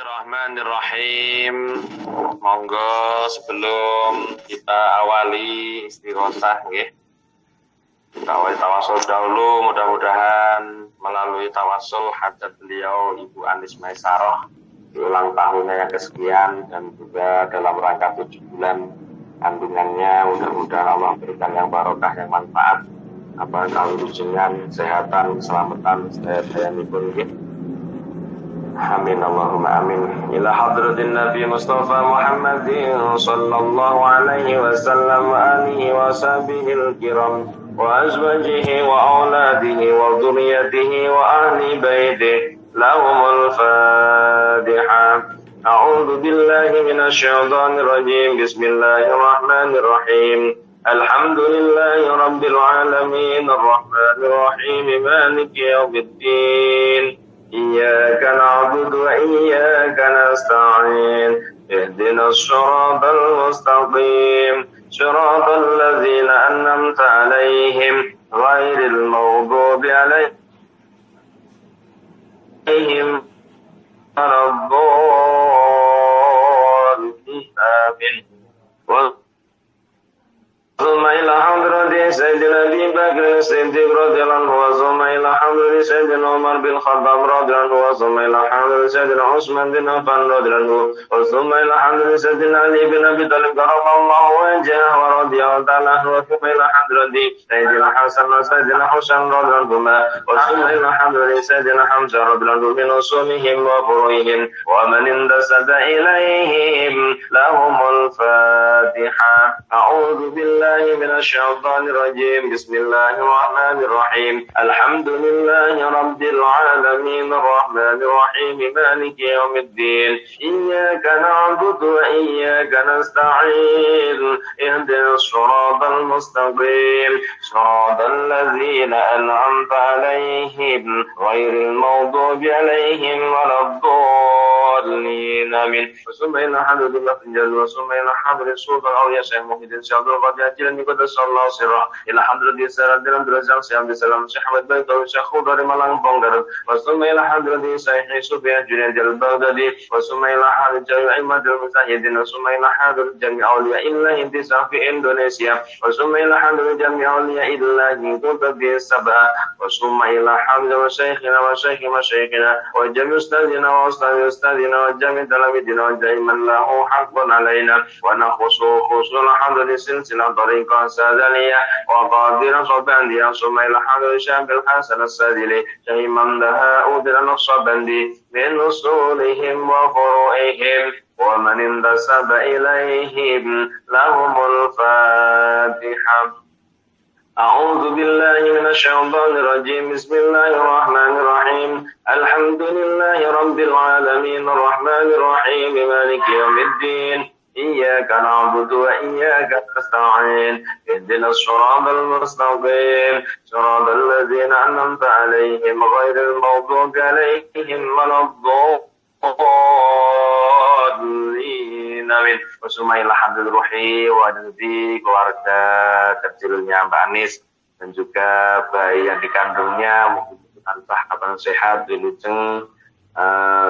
Bismillahirrahmanirrahim. Monggo sebelum kita awali istighotsah nggih. Kita awali tawasul dahulu, mudah-mudahan melalui tawasul hajat beliau Ibu Anis Maisaroh di ulang tahunnya yang kesekian dan juga dalam rangka 7 bulan kandungannya, mudah-mudahan Allah berikan yang barokah, yang manfaat, apa kalurujengan, kesehatan, keselamatan, sedayanipun nggih. Amin Allahumma amin. Ila hadratin Nabi Mustafa Muhammadin sallallahu alaihi wasallam wa alihi wa sahbihi kiram wa azwajihi wa auladihi wa dhurriyyatihi wa ahli baitihi lahumul Fatihah. A'udzu billahi minasy syaithanir rajim. Bismillahirrahmanirrahim. Alhamdulillahi rabbil alamin arrahmanir rahim maliki yaumiddin. إياك نعبد وإياك نستعين اهدنا الصراط المستقيم صراط الذين أنعمت عليهم غير المغضوب عليهم ولا الضالين آمين. ثم إلى حضرة سيدنا أبي بكر الصديق رضي الله عنه ثم إلى حضرة سيدنا عمر بن الخطاب رضي الله عنه ثم إلى حضرة سيدنا عثمان بن عفان رضي الله عنه ثم إلى حضرة سيدنا علي بن أبي طالب كرم الله وجهه ورضي الله تعالى عنه ثم إلى حضرة سيدنا حسن وسيدنا حسين رضي الله عنهما ثم إلى حضرة سيدنا حمزة رضي الله عنه من أصولهم وفروعهم ومن انتسب إليهم لهم الفاتحة. أعوذ بالله من الشيطان الرجيم. بسم الله الرحمن الرحيم. الحمد لله رب العالمين الرحمن الرحيم مالك يوم الدين. إياك نعبد وإياك نستعين اهدنا الصراط المستقيم صراط الذين أنعمت عليهم غير المغضوب عليهم ولا الضالين آمين. وثم إلى حضرة الله في الجنة وثم إلى حضرة السلطان أو يشاء محمد شهد القدر أجل قدس الله سره إلى حضرة السلام دلم درجة سيام السلام شحمد بيت وشخو dari Malang Bonggar وثم إلى حضرة شيخ سفيان جنيد البغدادي وثم إلى حضرة جميع أئمة المجاهدين وثم إلى حضرة جميع أولياء الله انتساب في إندونيسيا وثم إلى حضرة جميع أولياء الله كتب السبعة وثم إلى حضرة شيخنا وشيخ مشايخنا وجميع أستاذنا وأستاذ أستاذنا وجميع تلاميذنا وجميع من له حق علينا ونخص خصوصا حضرة سلسلة طريقة سادلية وقادرة صباندية ثم إلى حضرة شاب الحسن السادلي شيما لها أودر الصباندي من أصولهم وفروعهم ومن انتسب إليهم لهم الفاتحة. أعوذ بالله من الشيطان الرجيم. بسم الله الرحمن الرحيم. الحمد لله رب العالمين الرحمن الرحيم مالك يوم الدين. إياك نعبد وإياك نستعين اهدنا الصراط المستقيم صراط الذين أنعمت عليهم غير المغضوب عليهم ولا الضالين آمين. Wasumailah hamdul ruhi wa dari keluarga tercilnya Mbak Anis dan juga bayi yang dikandungnya mudah-mudahan kapan sehat wilujeng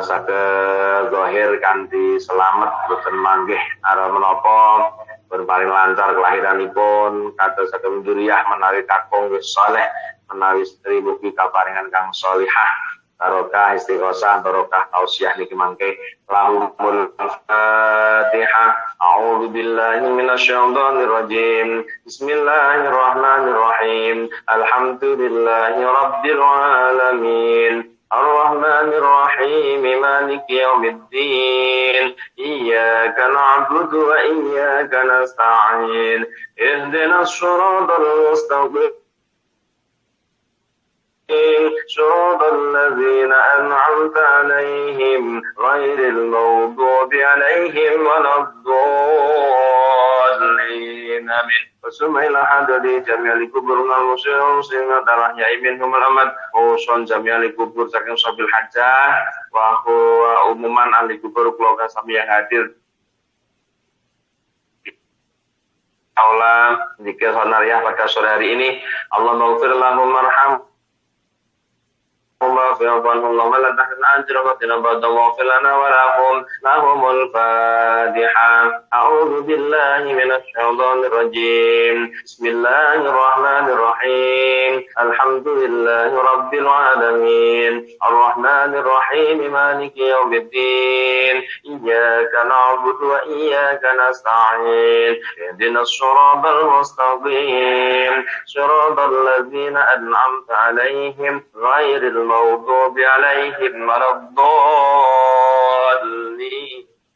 saged zahir kanthi selamat boten manggih ara menapa pun paling lancar kelahiranipun kados saged dzurriyyah menawi kakung wis saleh menawi istri mugi kaparingan kang sholihah barokah istighosah barokah tausiah niki mangke lahumul Fatihah. A'udzu billahi minasy syaithanir rajim. Bismillahirrahmanirrahim. Alhamdulillahi rabbil alamin. الرحمن الرحيم مالك يوم الدين. إياك نعبد وإياك نستعين اهدنا الصراط المستقيم صراط الذين أنعمت عليهم غير المغضوب عليهم ولا الضالين آمين. ثم إلى حضرة جميع الكبر والمسلمين darah yai minhum alamat usun jami'a likubur saking sabil hajjah wa huwa umuman alikubur keluarga sami yang hadir aula zikir sonariah pada sore hari ini. Allah maghfir lahum marham واغفر اللهم لا تحرمنا أجر وقتنا بعد واغفر لنا ولهم لهم الفاتحة. أعوذ بالله من الشيطان الرجيم. بسم الله الرحمن الرحيم. الحمد لله رب العالمين الرحمن الرحيم مالك يوم الدين إياك نعبد وإياك نستعين اهدنا الصراط المستقيم صراط الذين أنعمت عليهم غير المغضوب عليهم ولا الضالين.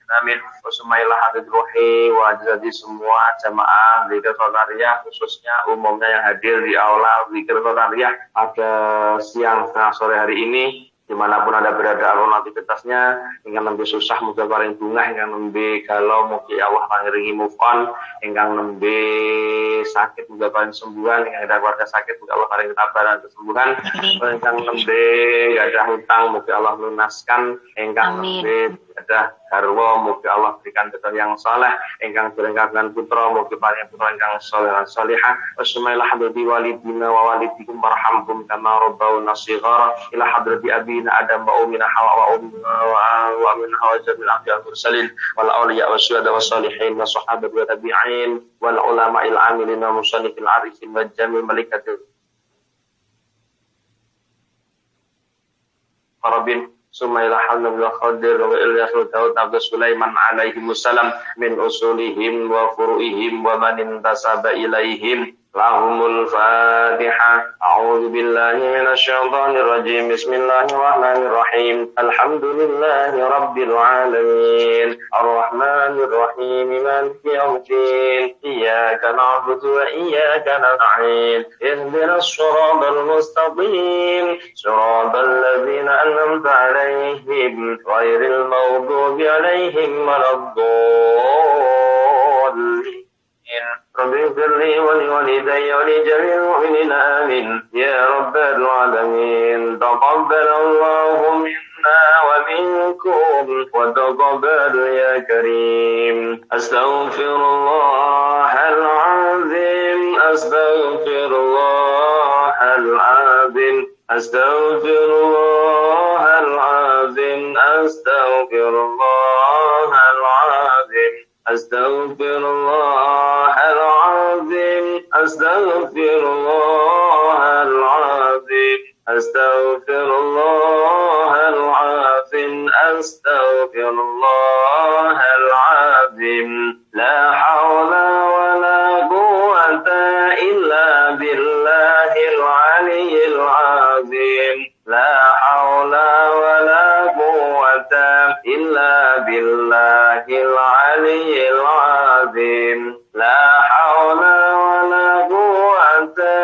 Amin. Wasmailah hadid ruhi wa jadi semua jamaah zikir qadariyah, khususnya umumnya yang hadir di aula zikir qadariyah pada siang tengah sore hari ini, dimanapun Anda berada, alun aktivitasnya, ingkang nembe susah muga paring bungah, ingkang nembe galau mugi Allah pangiringi move on, ingkang nembe sakit muga paring sembuhan, ingkang ada keluarga sakit muga Allah paring ketabahan kesembuhan, ingkang nembe gadah hutang mugi Allah lunaskan, ingkang nembe gadah garwa mugi Allah berikan jodoh yang saleh, ingkang dereng kagungan putra mugi paring putra ingkang saleh lan salihah. Wasmailah hadrati walidina wa walidikum warhamhum kama rabbauna shighara ila hadrati abina adam wa ummina hawa wa ummina wa min hawa jamil anbiya mursalin wal awliya wasyuhada wassalihin wa sahabat wa tabi'in wal ulama'il amilin wa musannifil arifin wa jamil malikatil qarabin. Sumailah hamdulillah qadir wa ilyas wa Daud Abdul Sulaiman alaihimussalam min usulihim wa furu'ihim wa man intasaba ilaihim lahumul fatihah. A'udzu billahi minasyaitonir rajim. Bismillahirrahmanirrahim. Alhamdulillahi rabbil alamin arrahmanir rahim maliki yaumiddin iyyaka na'budu wa iyyaka nasta'in ihdinas siratal mustaqim siratal ladzina an'amta 'alaihim ghairil maghdubi 'alaihim waladdallin. Rabbi firli wa liwalidayya wa li jami'il mu'minina amin ya rabbal alamin. Taqabbalallahu minna wa minkum wa taqabbal ya karim. Astaghfirullahal azim astaghfirullahal azim astaghfirullahal azim astaghfirullahal azim astaghfirullahal azim astaghfirullahal azim astaghfirullahal azim astaghfirullahal azim. La hawla wa la quwwata illa billahil aliyyil azim. La hawla wa la quwwata illa billahil aliyyil azim. La hawla wa la quwwata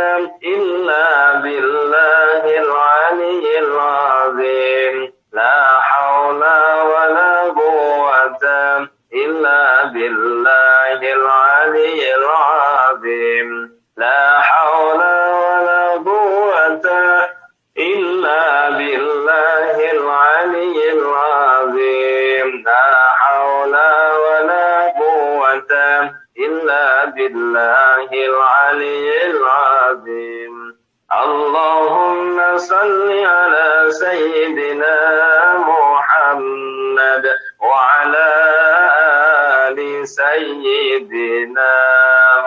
illa billahil aliyyil azim. La hawla wa la quwwata illa billahil aliyyil azim. La hawla wa la quwwata illa billahil aliyyil azim. La hawla wa la quwwata illa billahil aliyyil azim. Allahumma salli ala sayyidina Muhammad wa ala ali sayyidina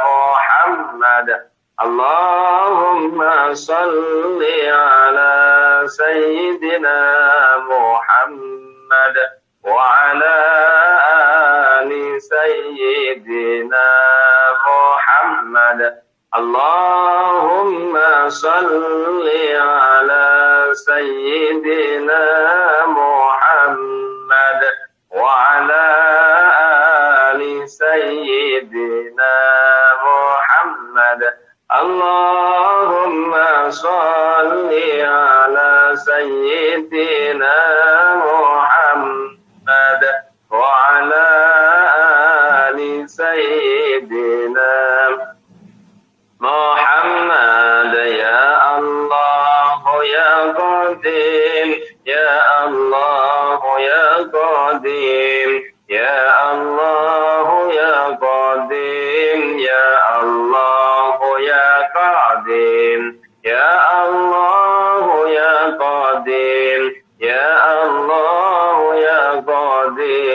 Muhammad. Allahumma salli ala sayyidina Muhammad wa ala ali sayyidina Muhammad. Allahumma salli ala sayyidina Muhammad wa ala ali sayyidina Muhammad. Allahumma salli ala sayyidina Muhammad wa ala ali sayyidina Muhammad. Ya Allah ya Qadim ya Allah ya Qadim ya Allah ya Qadim ya Allah ya Qadim ya Allah ya Qadim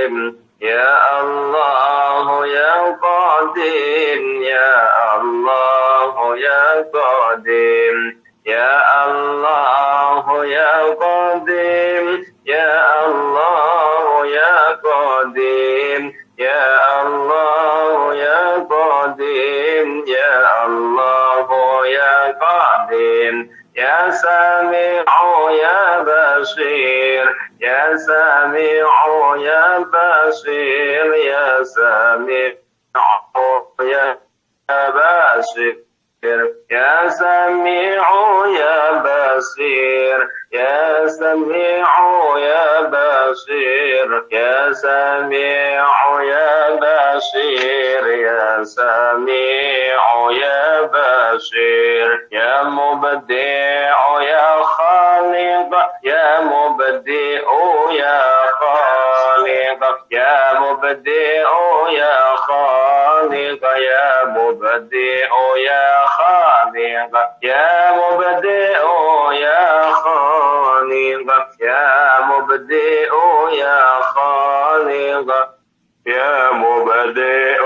قديم يا الله يا قديم يا الله يا قديم يا الله يا قديم يا الله يا قديم يا الله يا قديم يا الله يا قديم يا سميع يا بصير يا سميع يا بصير يا سميع يا بصير يا سميع يا بصير يا سميع يا بصير يا سميع يا بصير يا سميع يا بصير يا مبدع يا خالق يا مبدع يا خالق يا مبدع يا خالق يا مبدع يا خالق يا مبدع يا خالق يا مبدع يا خالق يا مبدع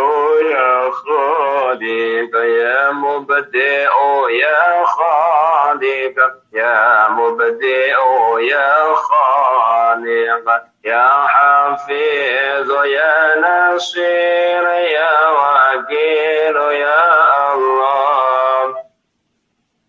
يا خالق يا مبدع يا خالق يا مبدع يا خالق يا حفيظ يا نصير يا وكيل يا الله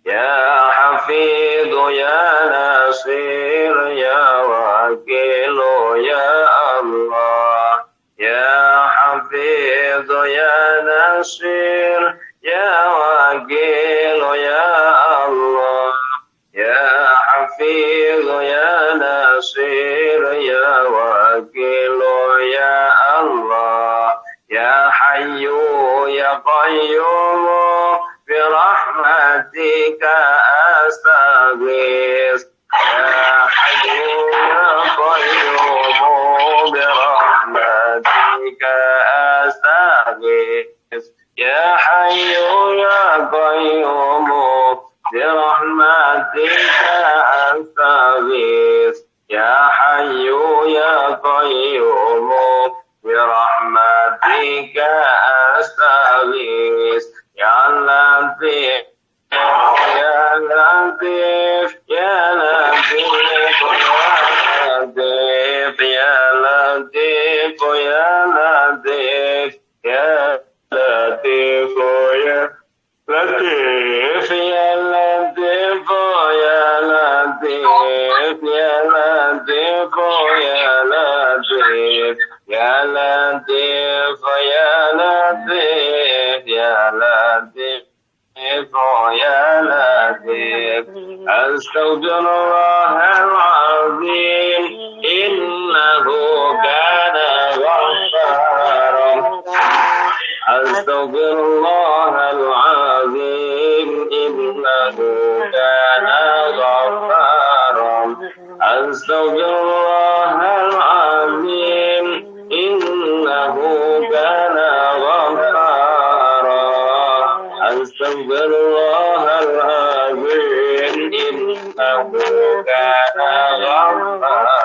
يا حفيظ يا نصير يا وكيل يا الله يا حفيظ يا نصير يا وكيل يا الله يا حفيظ يا نصير يا وكيل يا الله يا حي يا قيوم برحمتك أستغيث يا حي يا قيوم برحمتك أستغيث يا حي يا قيوم برحمتك أستغيث يا حي يا قيوم برحمتك أستغيث يا لطيف يا لطيف يا لطيف يا لطيف يا لطيف يا لطيف يا لطيف يا لطيف يا لطيف يا لطيف يا لطيف يا لطيف يا لطيف يا لطيف يا لطيف يا لطيف أستغفر الله العظيم إنه كان غفارا أستغفر الله العظيم إنه كان غفارا أستغفر الله العظيم إنه كان غفارا أستغفر الله العظيم إنه كان غفارا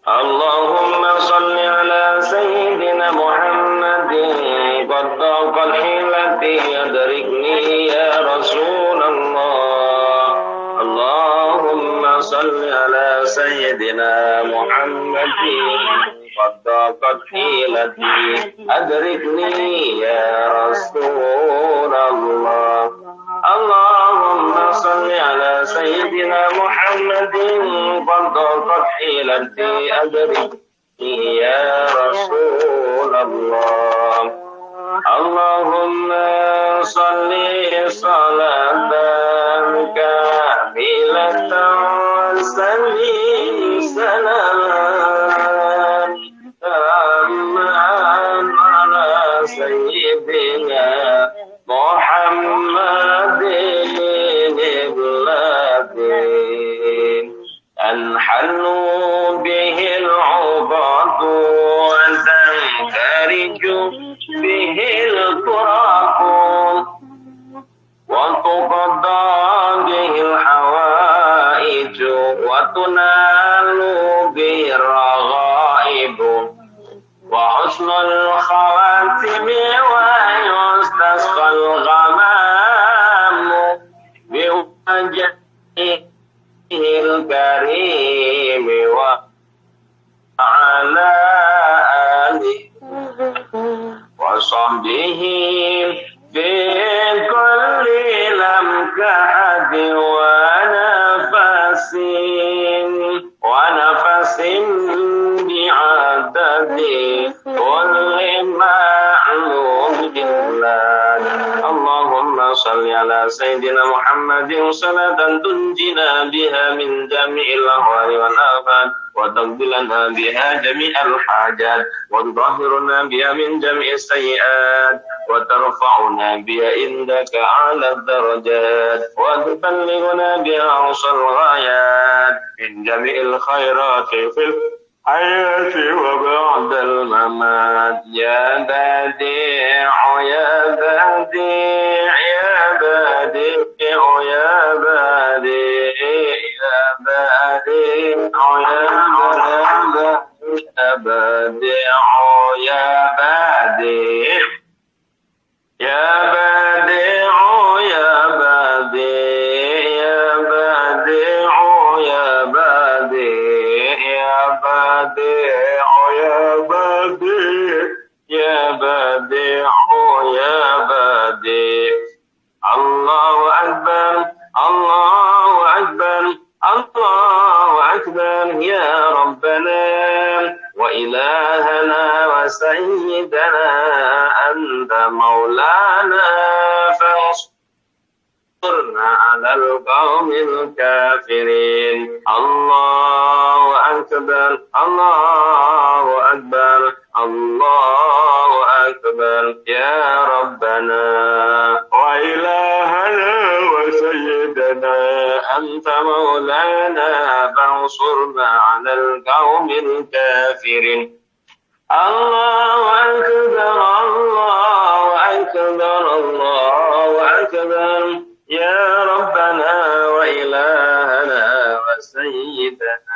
اللهم صل على سيدنا محمد قد ضاق الحيلة أدركني يا رسول الله اللهم صل على سيدنا محمد قد ضاقت حيلتي أدركني يا رسول الله اللهم صل على سيدنا محمد قد ضاقت حيلتي أدركني يا رسول الله اللهم صل صلاة كاملة وسلم سلاما تاما على سيدنا محمد الذي تنحل به العقد وتنفرج به الكرب وتقضى به الحوائج تنال به الرغائب وحسن الخواتم ويستسقى الغمام بوجهه الكريم وعلى آله وصحبه في كل لمكحة ونفس بعدد كل معلوم بالله. اللهم صل على سيدنا محمد صلاة تنجينا بها من جميع الأهوال والآفات وتقضي لنا بها جميع الحاجات وتطهرنا بها من جميع السيئات وترفعنا بها عندك أعلى الدرجات وتبلغنا بها أقصى الغايات من جميع الخيرات في الحياة وبعد الممات. يا بديع يا بديع يا بديع يا بديع يا بديع يا بديع يا بديع يا بديع يا بديع يا بديع يا بديع يا بديع يا بديع يا بديع يا بديع. الله أكبر الله أكبر الله أكبر يا ربنا وإلهنا وسيدنا أنت مولانا فانصرنا على القوم الكافرين. الله أكبر الله أكبر الله أكبر يا ربنا وإلهنا وسيدنا أنت مولانا فانصرنا على القوم الكافرين. الله أكبر الله أكبر الله أكبر يا ربنا وإلهنا وسيدنا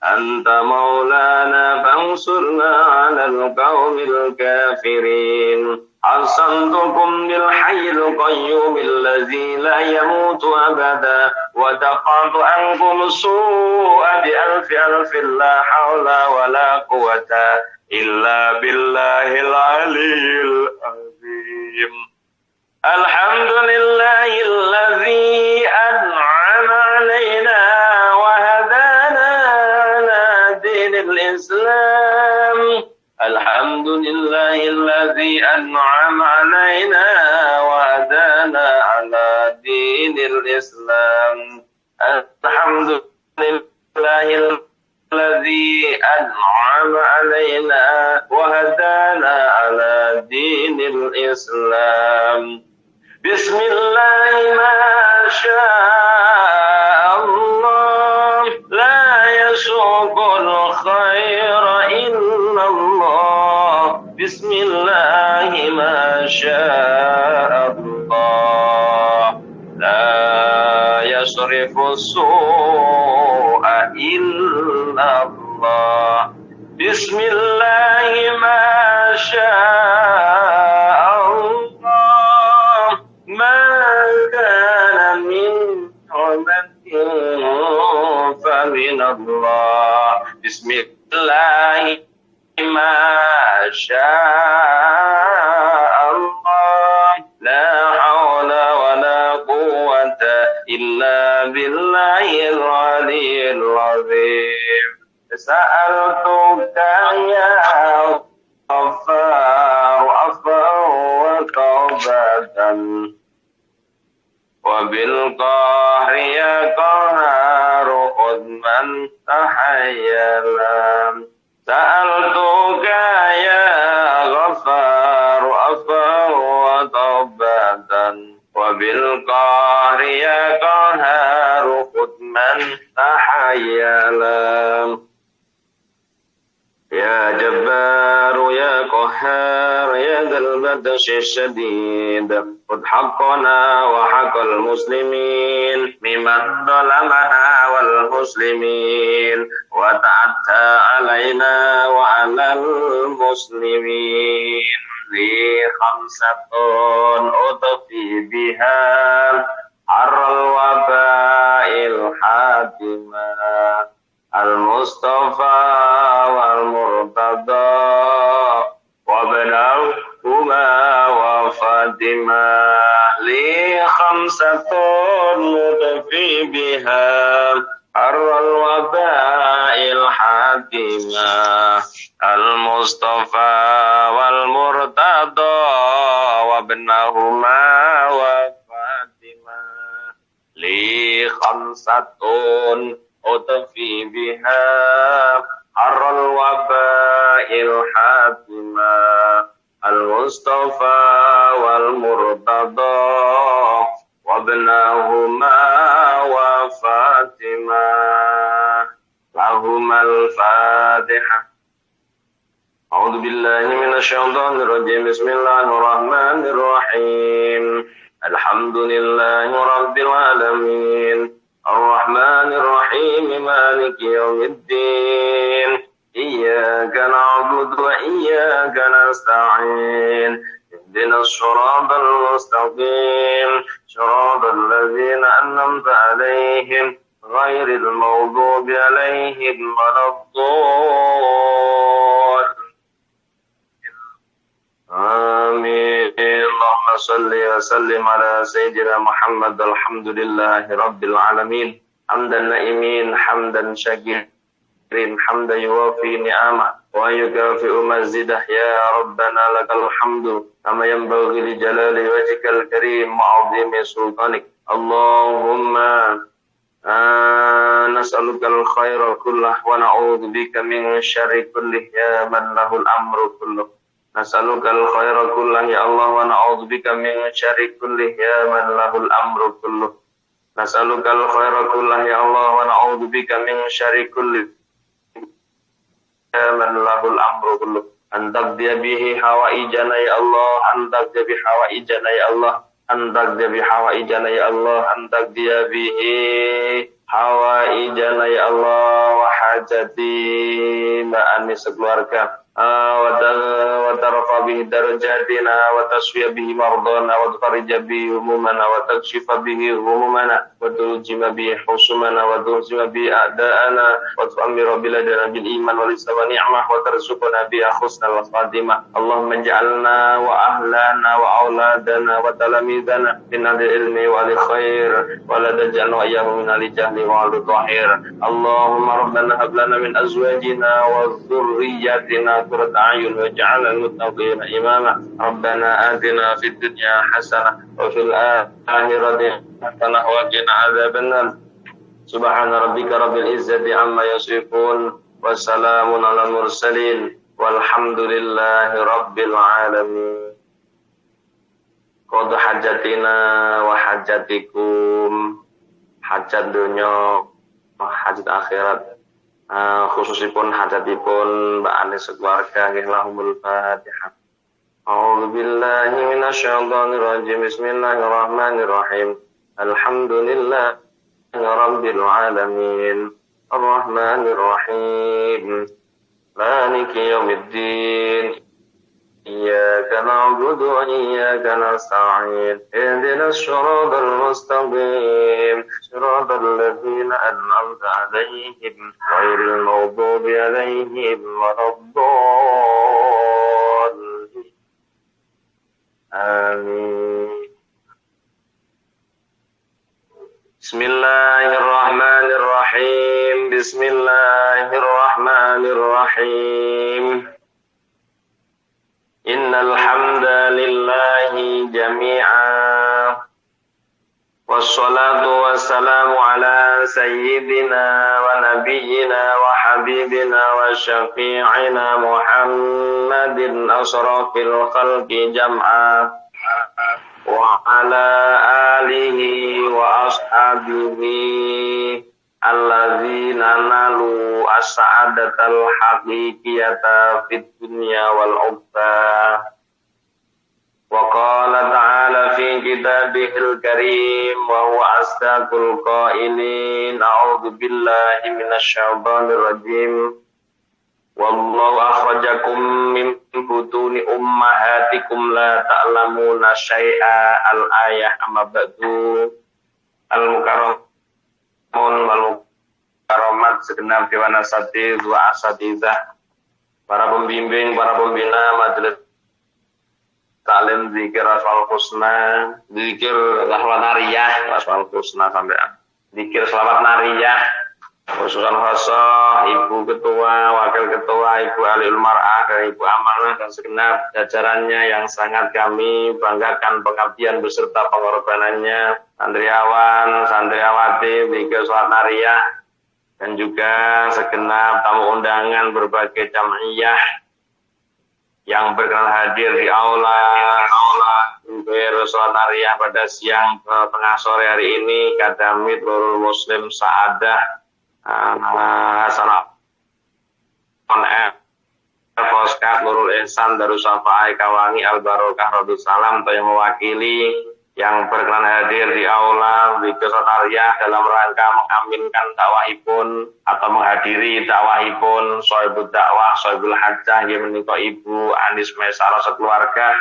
أنت مولانا فانصرنا على القوم الكافرين. حصنتكم بالحي القيوم الذي لا يموت أبدا ودفعت عنكم السوء بألف ألف لا حول ولا قوة إلا بالله العلي العظيم. الحمد لله الذي أنعم علينا وهدانا على دين الإسلام. الحمد لله الذي أنعم علينا وهدانا على دين الإسلام. الحمد لله الذي أنعم علينا وهدانا على دين الإسلام. بسم الله ما شاء الله لا يسوق الخير إلا الله. بسم الله ما شاء الله لا يصرف السوء إلا الله. بسم الله ما شاء الله ما كان من نعمة فمن الله. بسم الله ما شاء الله لا حول ولا قوة إلا بالله العلي العظيم. سألتك يا غفار عفوا وتوبة وبالقهر يا قهار خذ من تحيلا. سألتك يا غفار عفوا وتوبة وبالقهر يا قهار خذ من تحيلا. يا جبار يا قهار يا ذا البطش الشديد قد حقنا وحق المسلمين ممن ظلمنا والمسلمين وتعدى علينا وعلى المسلمين لي خمسة أطفي بها حر الوباء الحاتمة المصطفى والمرتضى وابنهما وفاطمة لي خمسة نطفي بها حر الوباء الحاتمة المصطفى والمرتضى وابنهما وفاطمة لي خمسة أطفي بها حر الوباء الحاتمة المصطفى والمرتضى وابنهما وفاطمة لهما الفاتحة. أعوذ بالله من الشيطان الرجيم. بسم الله الرحمن الرحيم. الحمد لله رب العالمين الرحمن الرحيم مالك يوم الدين إياك نعبد وإياك نستعين اهدنا الصراط المستقيم صراط الذين أنعمت عليهم غير المغضوب عليهم ولا الضالين آمين. اللهم صل وسلم على سيدنا محمد. الحمد لله رب العالمين حمدا نائمين حمدا شاكرين حمدا يوافي نعمه ويكافئ مزيده. يا ربنا لك الحمد كما ينبغي لجلال وجهك الكريم وعظيم سلطانك. اللهم نسألك الخير كله ونعوذ بك من شر كله يا من له الأمر كله. نسألك الخير كله يا الله ونعوذ بك من شر كله يا من له الأمر كله. نسألك الخير كله يا الله ونعوذ بك من شر كله يا من له الأمر كله. أن تقضي به حوائجنا يا الله أن تقضي بحوائجنا يا الله أن تقضي بحوائجنا يا الله أن تقضي به حوائجنا يا الله وحاجتي ما أنس keluarga وترفع به درجاتنا وتشفي به مرضانا وتفرج به همومنا وتكشف به غمومنا وتلجم به حصومنا وتهزم به أعداءنا وتؤمر بلادنا بالإيمان والإسلام ونعمة وترزقنا بها حسن الخاتمة. اللهم اجعلنا وأهلنا وأولادنا وتلاميذنا من أهل العلم والخير ولا تجعلنا وإياهم من أهل الجهل والظاهر. اللهم ربنا هب لنا من أزواجنا وذرياتنا قرة أعين واجعلنا للمتقين إماما. ربنا آتنا في الدنيا حسنة وفي الآخرة حسنة وقنا عذاب النار. سبحان ربك رب العزة عما يصفون والسلام على المرسلين والحمد لله رب العالمين. Qad hajatina wa hajatikum, hajat dunya hajat akhirat, khususipun hajatipun Mbak Anis sekeluarga. Lahumul Fatihah. A'udzu billahi minasyaitonir rajim. Bismillahirrahmanirrahim. Alhamdulillahi rabbil alamin. Arrahmanir rahim. Maliki yaumiddin. Iyyaka na'budu wa iyyaka nasta'in. Ihdinas siratal mustaqim. Siratal ladzina an'amta 'alaihim ghairil maghdubi 'alaihim waladdallin. Amin. Bismillahirrahmanirrahim. Bismillahirrahmanirrahim. Innal hamdalillahi jami'a wassalatu wassalamu ala sayyidina wa nabiyyina wa habibina wa syafi'ina Muhammadin asrafil khalqi jam'a wa ala alihi wa ashabihi alladzina nalu as-sa'adatal haqiqiyata fid dunya wal ukhra. وقال تعالى في كتابه الكريم وهو أصدق القائلين أعوذ بالله من الشيطان الرجيم والله أخرجكم من بطون أمهاتكم لا تعلمون شيئا الآية أما بعد المكرمون والمكرمات segenap dewan asatidz wa asatidzah, para pembimbing, para pembina majelis taklim zikir asmaul husna, zikir selawat nariyah, asmaul husna sampai zikir selawat nariyah, khususan khasah ibu ketua, wakil ketua, ibu alil mar'ah dan ibu amanah dan segenap jajarannya yang sangat kami banggakan pengabdian beserta pengorbanannya, santriawan, santriawati, zikir selawat nariyah, dan juga segenap tamu undangan berbagai jam'iyah yang berkenan hadir di aula sholat nariyah pada siang tengah sore hari ini. Kadamit Nurul Muslim Sa'adah Hasanah on air Foskat Nurul Ihsan Darussafai Kawangi Al-Barokah Radus Salam yang mewakili yang berkenan hadir di aula zikir sholat nariyah dalam rangka mengaminkan dakwahipun atau menghadiri dakwahipun Sohibul Dakwah, Sohibul Hajjah yang menikah Ibu Anis Maisarah sekeluarga.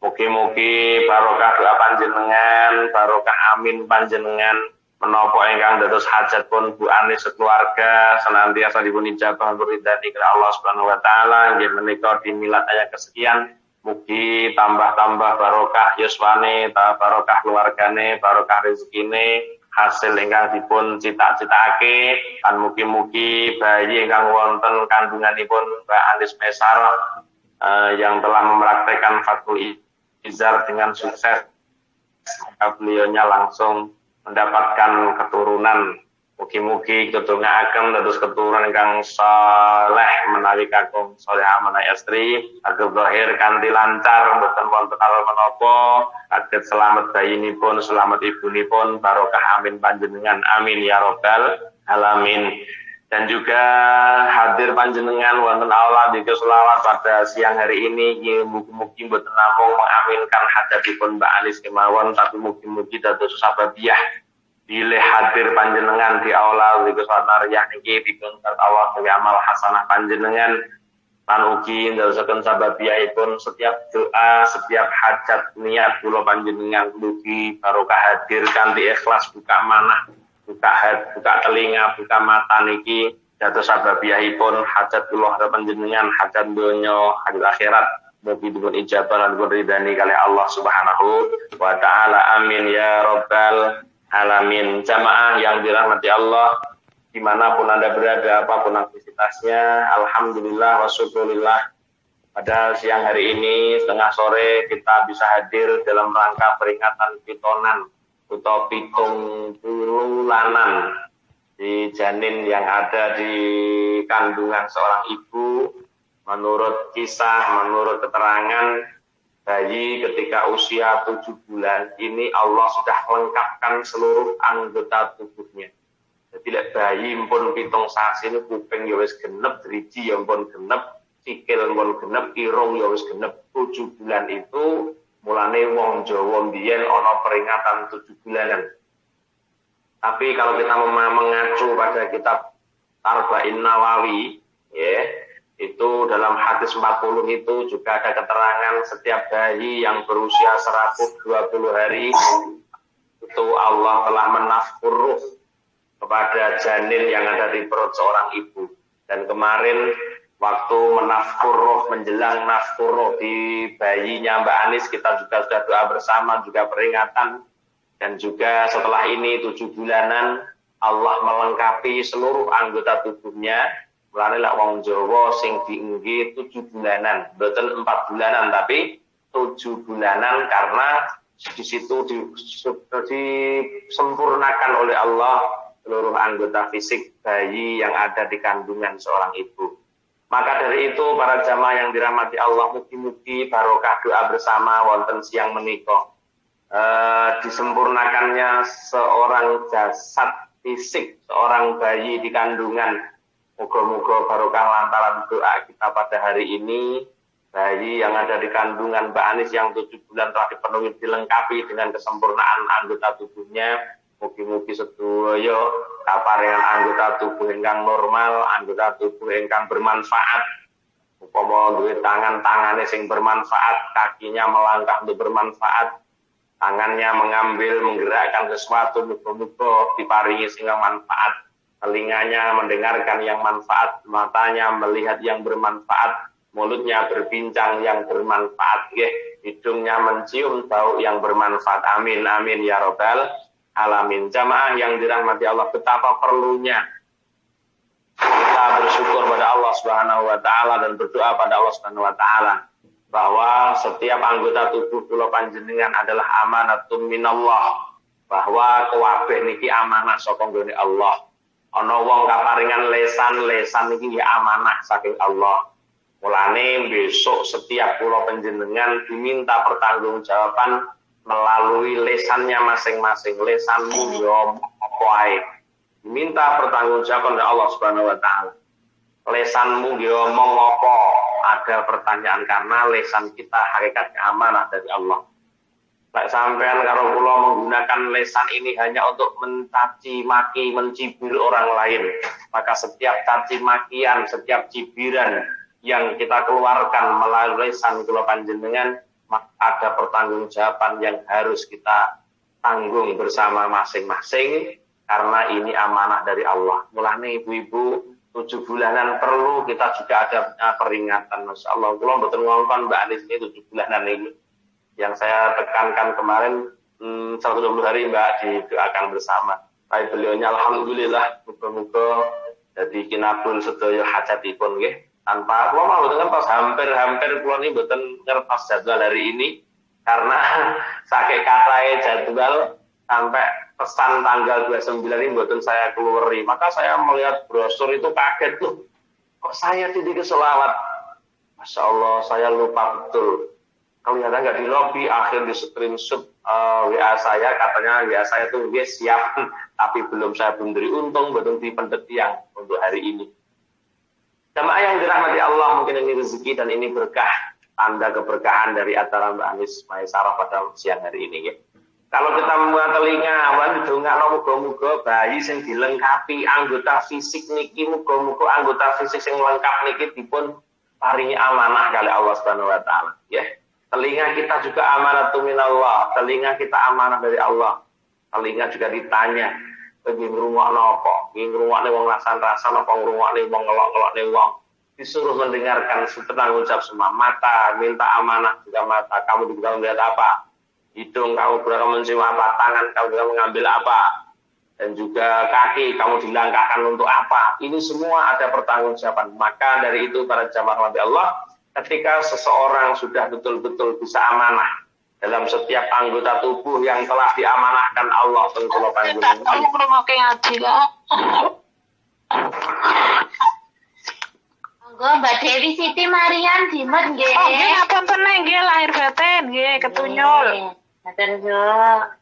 Mugi-mugi barokah doa panjenengan, barokah amin panjenengan menapa ingkang dados hajat pun Bu Anis sekeluarga senantiasa dipun ijabah ridhani kepada Allah Subhanahu wa taala nggih menika di milad ayat kesekian. Mugi tambah-tambah barokah yuswane, barokah keluargane, barokah rezekine, hasil ingkang dipun cita-citake, lan mugi-mugi bayi ingkang wonten kandunganipun Mbak Anis Maisarah yang telah mempraktekkan Fathul Izar dengan sukses, beliaunya langsung mendapatkan keturunan. Mugi-mugi ketungaaken dados keturunan ingkang saleh menawi kakung saleh amanah istri ageng zahir kanthi lancar mboten wonten hal menapa, saged selamat bayinipun, selamat ibunipun, barokah amin panjenengan amin ya rabbal alamin. Dan juga hadir panjenengan wonten aula zikir selawat pada siang hari ini, mugi-mugi mboten namung mengaminkan hajatipun Mbak Anis kemawon, tapi mugi-mugi dados sababiyah bilih hadir panjenengan di aula zikir sholat nariyah niki dipun Allah dewe amal hasanah panjenengan lan ugi ndadosaken sababiyahipun setiap doa, setiap hajat niat kula panjenengan mugi barokah hadir kanthi ikhlas, buka manah, buka telinga, buka mata niki dados sababiyahipun hajat kula panjenengan, hajat donya, hajat akhirat mugi dipun ijabah lan dipun ridhani kalih Allah Subhanahu wa taala amin ya rabbal alamin. Jamaah yang dirahmati Allah dimanapun Anda berada, apapun aktivitasnya, alhamdulillah wa syukurillah pada siang hari ini setengah sore kita bisa hadir dalam rangka peringatan pitonan atau pitung bulanan di janin yang ada di kandungan seorang ibu. Menurut kisah, menurut keterangan, bayi ketika usia 7 bulan ini Allah sudah melengkapkan seluruh anggota tubuhnya. Jadi bayi pun pitung sasi ini kuping ya wis genep, driji ya pun genep, sikil pun genep, irung ya wis genep. 7 bulan itu mulane wong Jawa mbiyen ana peringatan 7 bulanan. Tapi kalau kita mengacu pada kitab Arba'in Nawawi, ya, itu dalam hadis 40 itu juga ada keterangan setiap bayi yang berusia 120 hari itu Allah telah menafkur ruh kepada janin yang ada di perut seorang ibu. Dan kemarin waktu menafkur roh, menjelang nafkur roh di bayinya Mbak Anis, kita juga sudah doa bersama, juga peringatan. Dan juga setelah ini 7 bulanan Allah melengkapi seluruh anggota tubuhnya. Mulane lak wong Jawa sing diengge 7 bulanan, mboten 4 bulanan tapi 7 bulanan, karena di situ disempurnakan oleh Allah seluruh anggota fisik bayi yang ada di kandungan seorang ibu. Maka dari itu para jamaah yang dirahmati Allah, mugi-mugi barokah doa bersama wonten siang menika disempurnakannya seorang jasad fisik seorang bayi di kandungan. Moga-moga barokah lantaran doa kita pada hari ini, bayi yang ada di kandungan Mbak Anis yang 7 bulan telah dipenuhi dilengkapi dengan kesempurnaan anggota tubuhnya. Mugi-mugi sedaya kaparingan anggota tubuh ingkang normal, anggota tubuh ingkang bermanfaat. Upama duwe tangan-tangane sing bermanfaat, kakinya melangkah untuk bermanfaat, tangannya mengambil, menggerakkan sesuatu, muga-muga diparingi sing manfaat. Telinganya mendengarkan yang manfaat, matanya melihat yang bermanfaat, mulutnya berbincang yang bermanfaat, hidungnya mencium bau yang bermanfaat. Amin, amin ya robbal alamin. Jamaah yang dirahmati Allah, betapa perlunya kita bersyukur pada Allah Subhanahu wa taala dan berdoa pada Allah Subhanahu wa taala bahwa setiap anggota tubuh kula panjenengan adalah amanatun minallah, bahwa kabeh niki amanah saka nggone Allah. Ana wong kaparingan lesan niki ya amanah saking Allah. Mulane besok setiap kula panjenengan diminta pertanggungjawaban melalui lesannya masing-masing. Lesanmu yo apa ae. Diminta pertanggungjawaban oleh Allah Subhanahu wa taala. Lesanmu yo ngomong apa? Ada pertanyaan karena lesan kita hakikatnya amanah dari Allah. Lek sampean karo kula menggunakan lesan ini hanya untuk mencaci maki, mencibir orang lain, maka setiap caci makian, setiap cibiran yang kita keluarkan melalui lesan kula panjenengan, maka ada pertanggungjawaban yang harus kita tanggung bersama masing-masing karena ini amanah dari Allah. Mulane ibu-ibu 7 bulanan perlu kita juga ada peringatan. Masya Allah, kula mboten ngomong Mbak Anis ini 7 bulanan ini. Yang saya tekankan kemarin 120 hari Mbak didoakan bersama. Tapi beliaunya alhamdulillah muga-muga dadi kinabul sedaya hajatipun nggih. Tanpa kula mau dengan pas hampir kula ini mboten ngertos jadwal hari ini karena saking katae jadwal sampai pesan tanggal 29 ini mboten saya keluari. Maka saya melihat brosur itu kaget tuh. Kok saya tidak selawat? Masya Allah, saya lupa betul. Kelihatan nggak di lobby, akhir di screenshot WA saya, katanya WA saya tuh siap, tapi belum beri untung, betul di pendetian untuk hari ini. Jamaah yang dirahmati Allah, mungkin ini rezeki dan ini berkah, tanda keberkahan dari acara Mbak Anis Maisarah pada siang hari ini. Ya. Kalau kita membuat telinga, awan didongakno muga-muga bayi sing dilengkapi anggota fisik niki, muga-muga anggota fisik sing lengkap niki dipun paringi amanah kali Allah Subhanahu wa taala, ya. Telinga kita juga amanatun minallah, telinga kita amanah dari Allah. Telinga juga ditanya, ingin ngrungokno apa? Ingin ngrungokne wong rasan-rasan apa ngrungokne wong ngelok-ngelokne wong? Disuruh mendengarkan tanggung jawab semua. Mata minta amanah juga mata. Kamu juga melihat apa? Hidung kamu juga mencium apa? Tangan kamu juga mengambil apa? Dan juga kaki kamu dilangkahkan untuk apa? Ini semua ada pertanggungjawaban. Maka dari itu para jamaah Nabi Allah, ketika seseorang sudah betul-betul bisa amanah dalam setiap anggota tubuh yang telah diamanahkan Allah tentu panjenengan. Monggo Mbak Dewi Siti Marian Dimet nggih. Oh, nggih ngapunten nggih lahir batin nggih ketunyul. Matur nuwun.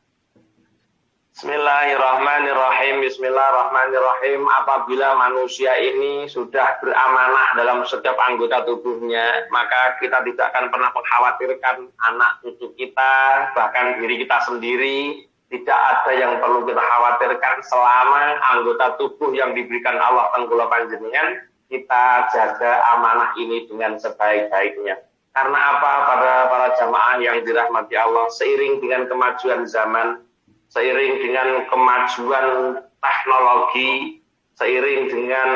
Bismillahirrahmanirrahim. Bismillahirrahmanirrahim. Apabila manusia ini sudah beramanah dalam setiap anggota tubuhnya, maka kita tidak akan pernah mengkhawatirkan anak cucu kita, bahkan diri kita sendiri. Tidak ada yang perlu kita khawatirkan selama anggota tubuh yang diberikan Allah tenggula panjenengan, kita jaga amanah ini dengan sebaik-baiknya. Karena apa? Pada para jamaah yang dirahmati Allah, seiring dengan kemajuan zaman, seiring dengan kemajuan teknologi, seiring dengan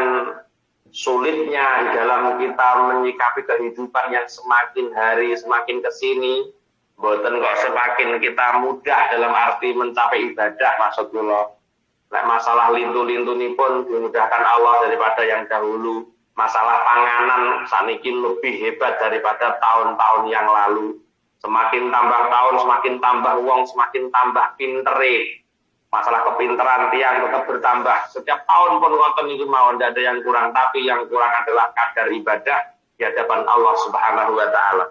sulitnya di dalam kita menyikapi kehidupan yang semakin hari semakin kesini, mboten kok semakin kita mudah dalam arti mencapai ibadah maksud kula. Nek masalah lintu-lintunipun dimudahkan Allah daripada yang dahulu. Masalah panganan saniki lebih hebat daripada tahun-tahun yang lalu. Semakin tambah tahun, semakin tambah uang, semakin tambah pintere. Masalah kepinteran tiang tetap bertambah. Setiap tahun pun wonten itu mau tidak ada yang kurang, tapi yang kurang adalah kadar ibadah di hadapan Allah Subhanahu wa taala.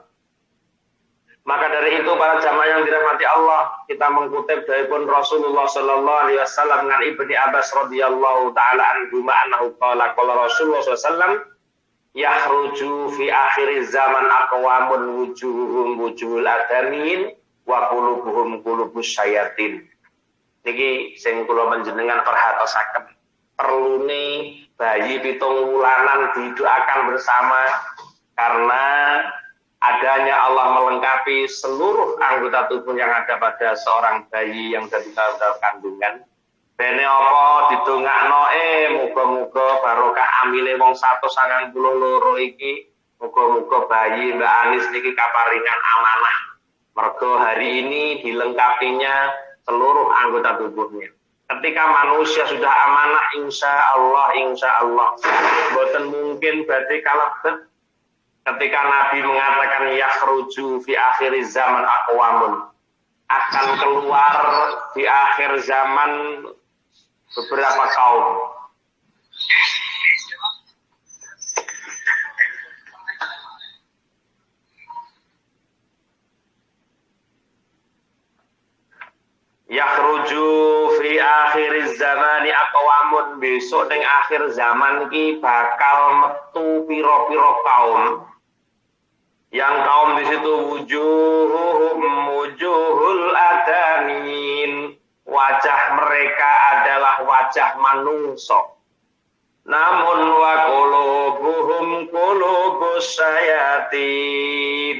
Maka dari itu para jamaah yang dirahmati Allah, kita mengutip dari pun Rasulullah sallallahu alaihi wasallam dengan Ibni Abbas radhiyallahu taala anhu annahu qala Rasulullah sallallahu alaihi wasallam, yakhruju fi akhir zaman aqwamun wujuhum wujuhul adamin wa qulubuhum qulubus syayatin. Niki sing kula panjenengan perhatosaken. Perlune bayi 7 wulanan didoakan bersama karena adanya Allah melengkapi seluruh anggota tubuh yang ada pada seorang bayi yang dari dalam kandungan. Bene apa didongakno muga-muga barokah amile wong 192 iki, muga-muga bayi Mbak Anis niki kaparingan amanah. Mergo hari ini dilengkapinya seluruh anggota tubuhnya. Ketika manusia sudah amanah, insya Allah, boten mungkin badhe kalebet. Ketika Nabi mengatakan yakhruju fi akhir zaman aqwamun, akan keluar di akhir zaman beberapa kaum. Yakhruju fi akhir zamani aqwamun, besok ning akhir zaman iki bakal metu pira-pira kaum. Yang kaum di situ wujuhul adamin, wajah mereka adalah wajah manungso. Namun wa qulubuhum qulubus syayatin,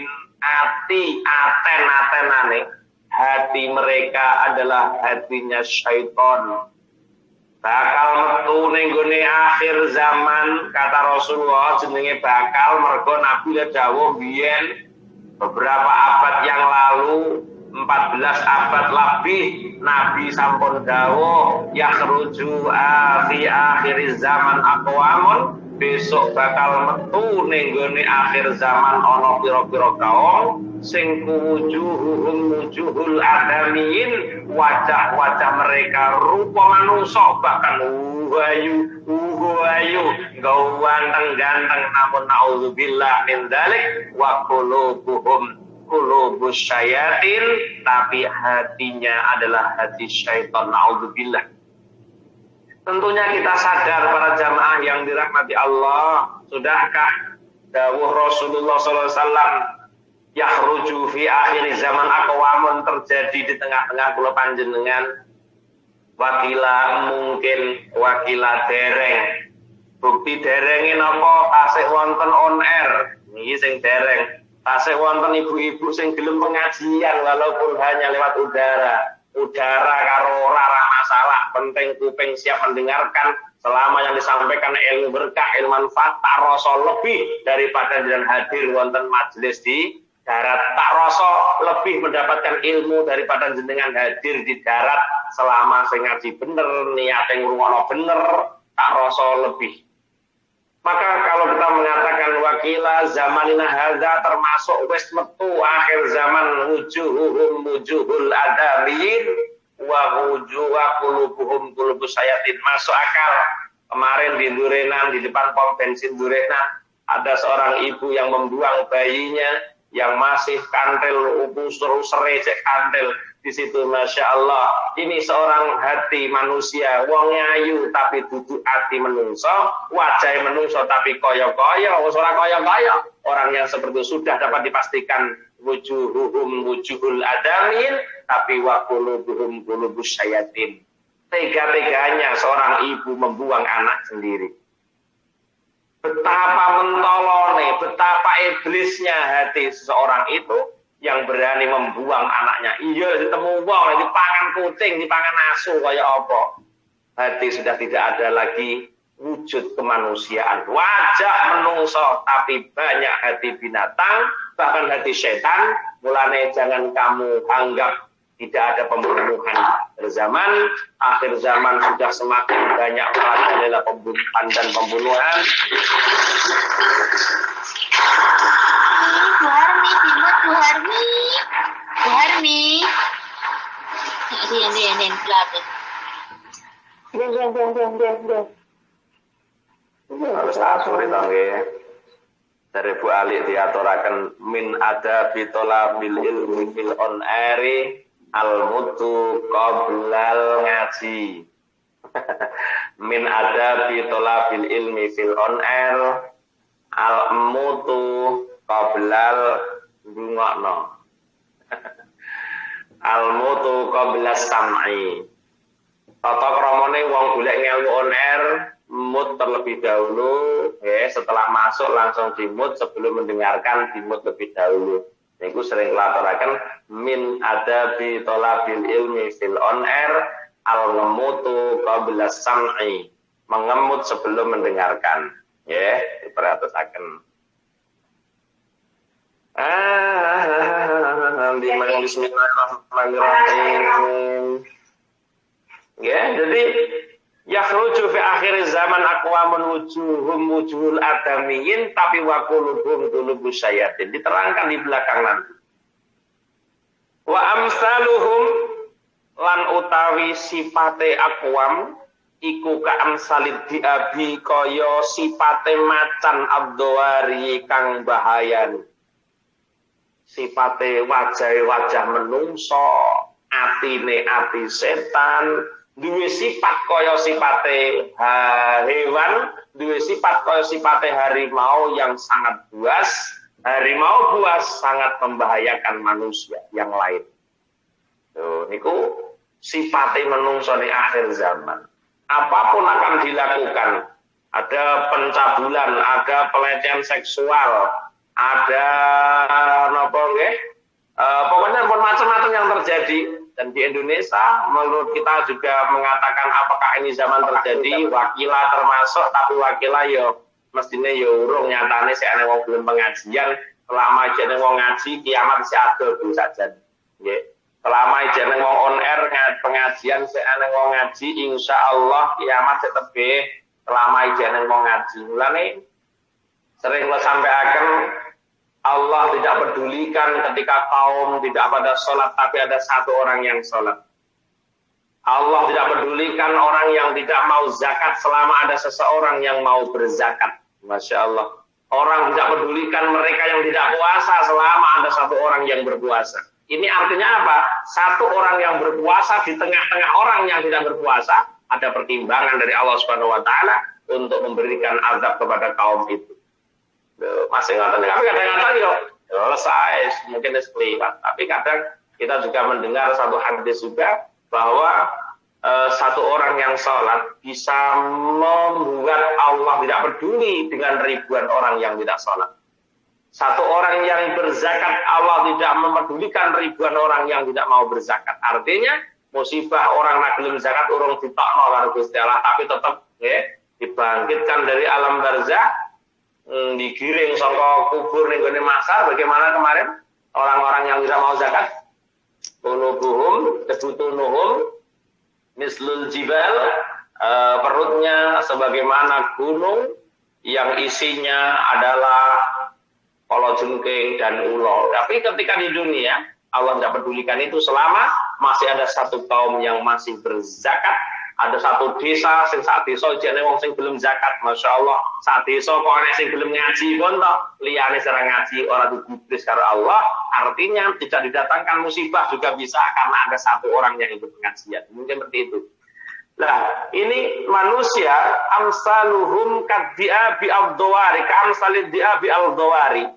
aten-atenane hati mereka adalah hatinya syaitan. Bakal metu ning gone akhir zaman, kata Rasulullah, jenenge bakal mergo Nabi dawuh biyen beberapa abad yang lalu, 14 abad lebih, Nabi sampun dawuh yakhruju fi akhir zaman aqwamun, besok bakal metu ning gone akhir zaman ana pira-pira kaum sing wujuhul adamin, wajah-wajah mereka rupa manusia, bahkan uhayu ganteng, namun naudzubillah min dzalik, wa qulubuhum qulubus syayatin, tapi hatinya adalah hati syaitan, naudzubillah. Tentunya kita sadar para jamaah yang dirahmati Allah, sudahkah dawuh Rasulullah SAW yakhruju fi akhir zaman aqwamun terjadi di tengah-tengah kula panjenengan? Wakila mungkin, wakila dereng. Bukti derenge napa? Tasih wonten on air. Niki sing dereng. Tasih wonten ibu-ibu sing gelem pengajian walaupun hanya lewat udara. Udara karo ora masalah, penting kuping siap mendengarkan selama yang disampaikan ilmu berkah, ilmu manfaat, tak rasa lebih daripada dengan hadir wonten majelis di darat. Tak rasa lebih mendapatkan ilmu daripada jenengan hadir di darat selama sing ngaji bener, niat yang ngrungokno bener, tak rasa lebih. Maka kalau kita mengatakan wakila zamanina hadza termasuk wis metu akhir zaman wujuhul adamin wa qulubuhum qulubus syayatin, masuk akal. Kemarin di Durenan, di depan pom bensin Durenan, ada seorang ibu yang membuang bayinya yang masih kantel, serecek kantel di situ. Masya Allah, ini seorang hati manusia, wong ayu tapi duduk hati menungso, wajah menungso tapi koyo-koyo, ora koyo-koyo. Orang yang seperti itu sudah dapat dipastikan wujuhul adamin, tapi wa qulubuhum qulubus syayatin. Tega-teganya seorang ibu membuang anak sendiri. Betapa mentolone, betapa iblisnya hati seseorang itu yang berani membuang anaknya. Iya, ditemu wong, dipangan kucing, dipangan asu kaya apa. Hati sudah tidak ada lagi wujud kemanusiaan. Wajah menungso tapi banyak hati binatang, bahkan hati setan. Mulane jangan kamu anggap tidak ada pembunuhan berzaman. Akhir zaman sudah semakin banyak merajalela pembunuhan dan pembunuhan. Bu Harmi, Timot, Bu Harmi. Bu Harmi. Din, pelatih. Harus atur itu nggih. Dari Bu Ali diaturaken min ada bitola bil ilmi fil on airi al mutu qoblal ngaji. Min ada bitola bil ilmi fil on air al-mutu qablal dungokno. Al-mutu qablas sam'i. Tata kramane wong golek ngelmu on air mut terlebih dahulu, setelah masuk langsung dimut sebelum mendengarkan dimut lebih dahulu. Niku sering laturaken min adabi thalabil ilmi fil on air al-mutu qablas sam'i. Mengemut sebelum mendengarkan. Diperhatikan. Bismillahirrahmanirrahim. Jadi yakhruju fi akhir zaman aqwamun wujuhul adamiyin tapi wa qulubuhum qulubus syayatin. Diterangkan di belakang nanti. Wa amsaluhum lan utawi sifate aqwam iku ka amsalid diabi kaya sifate macan abdowari kang bahayani. Sifate wajah menungso, atine ati setan, duwe sifat kaya sifate hewan, duwe sifat kaya sifate harimau yang sangat buas. Harimau buas sangat membahayakan manusia yang lain. Tuh, niku sifate menungso di akhir zaman. Apapun akan dilakukan. Ada pencabulan, ada pelecehan seksual, ada pokoknya macam-macam yang terjadi. Dan di Indonesia menurut kita juga mengatakan apakah ini zaman terjadi, wakilah termasuk, tapi wakilah yo mestinya yo urung nyatane sik ana wong belum pengajian, selama jane wong ngaji kiamat sik ada saja. Nggih. Selama jane wong on air pengajian sik ana wong ngaji insyaallah kiamat sik tebe selama jane wong ngaji. Mulane sering lo sampaikan Allah tidak pedulikan ketika kaum tidak pada sholat, tapi ada satu orang yang sholat. Allah tidak pedulikan orang yang tidak mau zakat selama ada seseorang yang mau berzakat. Masya Allah. Orang tidak pedulikan mereka yang tidak puasa selama ada satu orang yang berpuasa. Ini artinya apa? Satu orang yang berpuasa di tengah-tengah orang yang tidak berpuasa, ada pertimbangan dari Allah Subhanahu Wa Taala untuk memberikan azab kepada kaum itu. Masih nggak tapi kadang-kadang selesai mungkin sekelibat. Tapi kadang kita juga mendengar satu hadis juga bahwa satu orang yang sholat bisa membuat Allah tidak peduli dengan ribuan orang yang tidak sholat. Satu orang yang berzakat Allah tidak mempedulikan ribuan orang yang tidak mau berzakat. Artinya musibah orang naglim zakat urung ditokno karo Gusti Allah, tapi tetap dibangkitkan dari alam barzakh. Digiring sangka kubur ning gone masar. Bagaimana kemarin orang-orang yang tidak mau zakat, qulubuhum kebutunuhum mislul jibal, perutnya sebagaimana gunung yang isinya adalah kalajengking dan ulo. Tapi ketika di dunia Allah tidak pedulikan itu selama masih ada satu kaum yang masih berzakat. Ada satu desa sing sak desa jane wong sing belum zakat, Masya Allah. Sak desa kok ana sing belum ngaji pun to, liyane sareng ngaji ora digubris karo Allah, artinya tidak didatangkan musibah juga bisa karena ada satu orang yang ikut pengajian. Mungkin seperti itu. Nah, ini manusia amsaluhum kaddi'a bi al-dawari, kamsalid di'a bi al-dawari,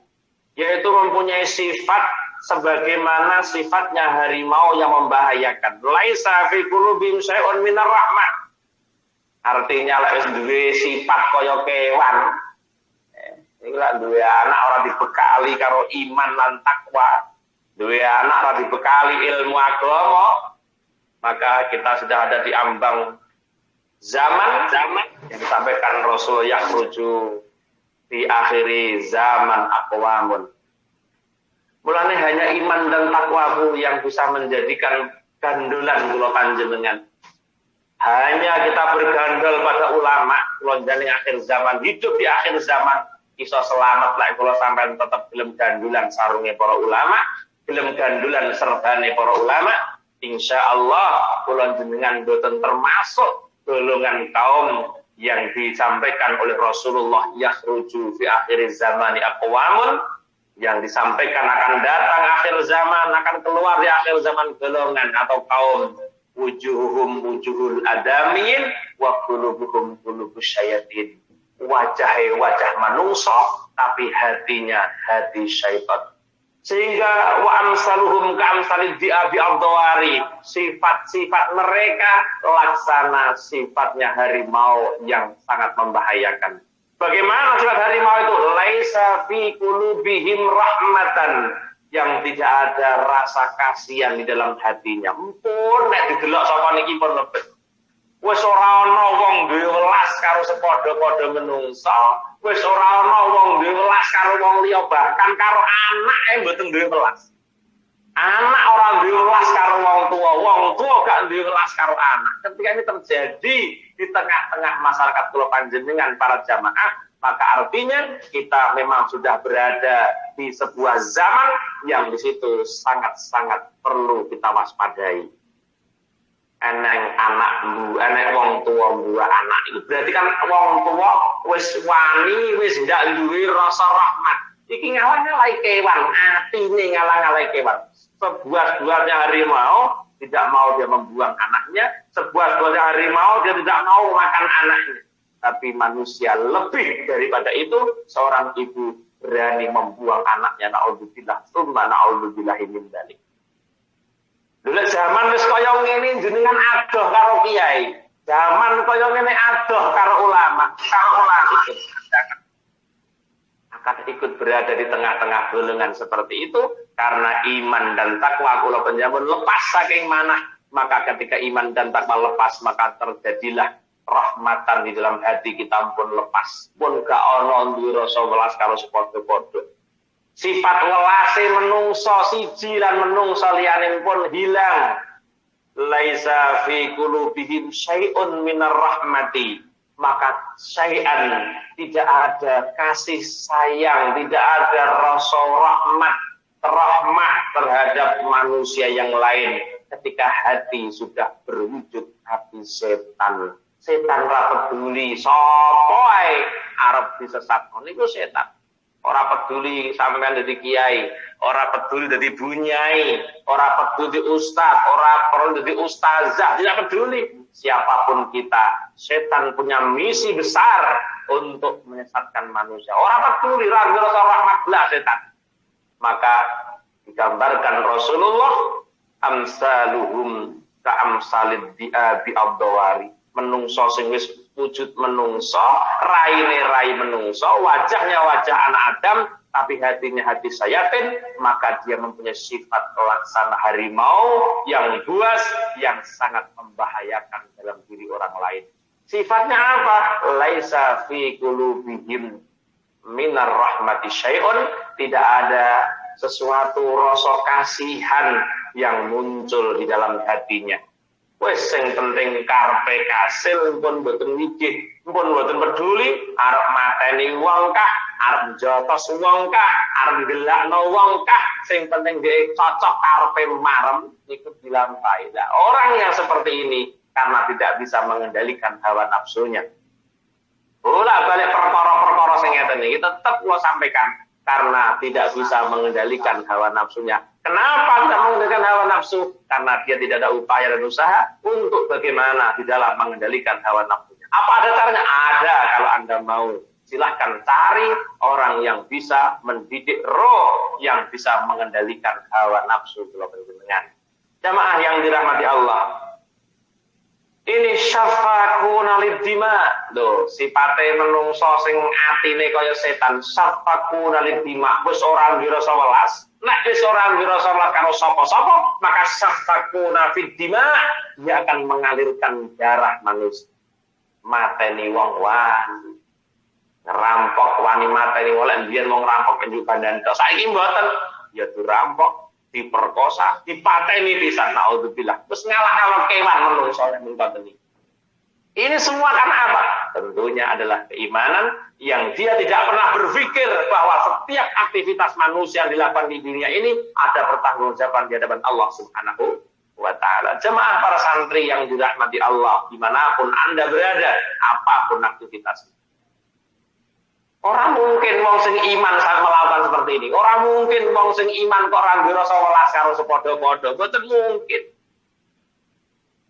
yaitu mempunyai sifat sebagaimana sifatnya harimau yang membahayakan. Laisa fi qulubihim syai'un minar rahmah. Artinya lek wis duwe sifat kaya kewan. Iki lek duwe anak ora dibekali karo iman lan takwa, duwe anak ora dibekali ilmu agama, maka kita sudah ada di ambang zaman yang disampaikan Rasul yakhruju di akhiri zaman aqwamun. Mulane hanya iman dan takwamu yang bisa menjadikan gandolan kula panjenengan. Hanya kita bergandol pada ulama, kula akhir zaman, hidup di akhir zaman, iso selamat lah kula sampean tetap gelem gandolan sarunge para ulama, gelem gandolan serbane para ulama. Insyaallah kula jenengan boten termasuk golongan kaum yang disampaikan oleh Rasulullah yakhruju fi akhir zamani aqwamun, yang disampaikan akan datang akhir zaman, akan keluar di akhir zaman golongan atau kaum wujuhum wujuhul adamin wa qulubuhum qulubus syayatin. Wajah manungsa tapi hatinya hati syaitan. Sehingga wa amsaluhum ka'amsalid di'abi abdawari, sifat-sifat mereka laksana sifatnya harimau yang sangat membahayakan. Bagaimana sifat harimau itu? Laisa fi qulubihim rahmatan, yang tidak ada rasa kasihan di dalam hatinya. Empun nek didelok sapa niki pun lebet. Wis ora ana wong duwe welas karo sepadha-padha menungsa, wis ora ana wong duwe welas karo wong liya, bahkan karo anake mboten duwe welas. Anak ora duwe welas karo wong tua gak duwe welas karo anak. Ketika ini terjadi di tengah-tengah masyarakat kula panjenengan para jamaah, maka artinya kita memang sudah berada di sebuah zaman yang di situ sangat-sangat perlu kita waspadai. Eneng anak enek wong tua buah anak itu berarti kan wong tua wis wani wis ndak duwe rasa rahmat. Iki ngalah-ngalahi kewan, atine ngalah-ngalahi kewan. Sebuah-buahnya harimau tidak mau dia membuang anaknya, sebuah-buahnya harimau dia tidak mau makan anaknya. Tapi manusia lebih daripada itu, seorang ibu berani membuang anaknya, naudzubillah, tsumma naudzubillahi min dzalik. Dulu zaman wis kaya ngene jenengan adoh karo kiai. Zaman kaya ngene adoh karo ulama ikut. Akan ikut berada di tengah-tengah golongan seperti itu karena iman dan takwa kula panjenengan lepas saking manah. Maka ketika iman dan takwa lepas, maka terjadilah rahmatan di dalam hati kita pun lepas. Pun gak ana duwe rasa welas karo sepadha-padha. Sifat welase menungso siji lan menungso liyane pun hilang. Laisa fi qulubihim syai'un minar rahmati, maka syai'an tidak ada kasih sayang, tidak ada rasa rahmah terhadap manusia yang lain ketika hati sudah berwujud hati setan. Setan ra peduli sapa ae arep disesatno niku setan. Ora peduli sampean dadi kiai, ora peduli dadi bunyai, ora peduli ustaz, ora perlu dadi ustazah, tidak peduli siapapun kita. Setan punya misi besar untuk menyesatkan manusia. Ora peduli rasa rahmat belah setan. Maka digambarkan Rasulullah amsaluhum ka amsalid di'abi abdawari. Menungso sing wis wujud menungso, raine rai menungso, wajahnya wajah anak Adam, tapi hatinya hati sayatin, maka dia mempunyai sifat laksana harimau yang buas, yang sangat membahayakan dalam diri orang lain. Sifatnya apa? Laisa fi qulubihim minar rahmati syai'un, tidak ada sesuatu rasa kasihan yang muncul di dalam hatinya. Wes sing penting karepe kasil pun mboten mikir, pun mboten peduli arep mateni wong kah, arep njotos wong kah, arep ndelakno wong kah, sing penting dhek cocok karepe marem iku dilampahi. Nah, orang yang seperti ini karena tidak bisa mengendalikan hawa nafsunya. Bolak-balik perkara-perkara sing ngeten iki tetep kula sampaikan karena tidak bisa mengendalikan hawa nafsunya. Kenapa tidak mengendalikan hawa nafsu? Karena dia tidak ada upaya dan usaha untuk bagaimana di dalam mengendalikan hawa nafsunya. Apa ada caranya? Ada kalau Anda mau. Silahkan cari orang yang bisa mendidik roh, yang bisa mengendalikan hawa nafsu. Jamaah yang dirahmati Allah. Ini syafakuna liddima. Loh, sipate menungso sing atine kaya setan. Syafakuna liddima. Wis ora dirasa welas. Nek wis ora dirasa welas karo sapa-sapa, maka syafakuna fiddima, dia akan mengalirkan darah manusia. Mateni wong wani. Ngerampok wani mateni wong lek biyen wong ngerampok penjuk bandan. Saiki mboten. Ya dirampok, diperkosa, dipateni pisan, naudzubillah. Terus ngalah-ngalah kewan menungso yang mengkoten ini. Ini semua karena apa? Tentunya adalah keimanan yang dia tidak pernah berpikir bahwa setiap aktivitas manusia yang dilakukan di dunia ini ada pertanggungjawaban di hadapan Allah Subhanahu wa ta'ala. Jemaah para santri yang dirahmati Allah, dimanapun Anda berada, apapun aktivitasnya. Orang mungkin wong sing iman saat melakukan seperti ini. Orang mungkin wong sing iman kok ora ngira welas karo sepadha-padha. Boten mungkin.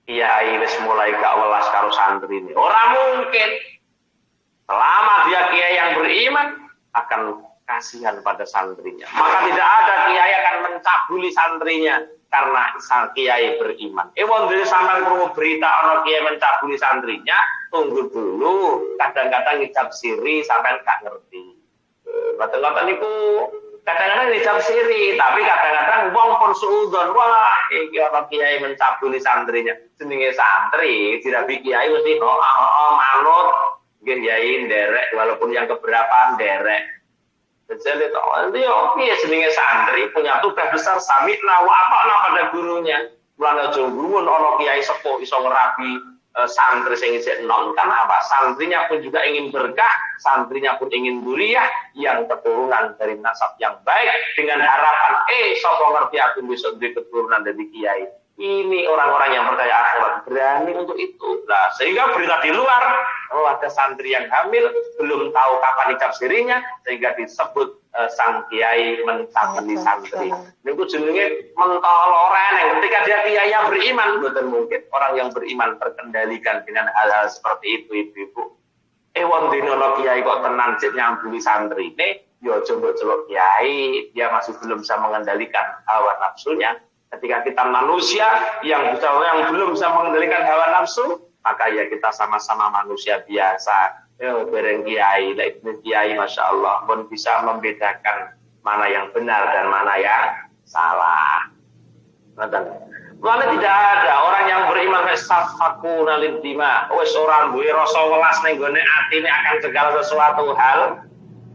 Kiai wis mulai gak welas karo santri ini. Orang mungkin. Selama dia kiai yang beriman, akan kasihan pada santrinya. Maka tidak ada kiai akan mencabuli santrinya karena sang kiai beriman. Wong dhewe sampean krungu berita ana kiai mencabuli santrinya, tunggu dulu. Kadang-kadang ngicap siri sampean gak ngerti. Kadang-kadang niku kadang-kadang ngicap siri, tapi kadang-kadang wong pun suudzon, wah iki ana kiai mencabuli santrinya. Jenenge santri, dirabi kiai mesti manut, nggih kiai nderek walaupun yang keberapa nderek. Jadi itu piye jenenge santri punya tugas besar sami'na wa ata'na pada gurunya. Mulane aja guru ana kiai sepuh iso ngerabi santri sing isih enom. Karena apa? Santrinya pun juga ingin berkah, santrinya pun ingin mulia yang keturunan dari nasab yang baik dengan harapan sapa ngerti aku bisa duwe keturunan dari kiai. Ini orang-orang yang percaya akhirat berani untuk itu. Nah, sehingga berita di luar, ada santri yang hamil, belum tahu kapan ijab sirinya, sehingga disebut sang kiai mencabuli santri. Itu jenenge mentoloren. Ketika dia kiai yang beriman, betul mungkin orang yang beriman terkendalikan dengan hal-hal seperti itu, ibu-ibu. Wong dinono kiai kok tenan cek nyambuli santri ini, yo coba celok kiai, dia masih belum bisa mengendalikan hawa nafsunya. Ketika kita manusia yang belum bisa mengendalikan hawa nafsu, maka ya kita sama-sama manusia biasa. Bareng kiai, kiai masya Allah pun bisa membedakan mana yang benar dan mana yang salah. Karena tidak ada orang yang beriman safakuna lidima, wis ora duwe rasa welas ning gone atine akan segala sesuatu hal.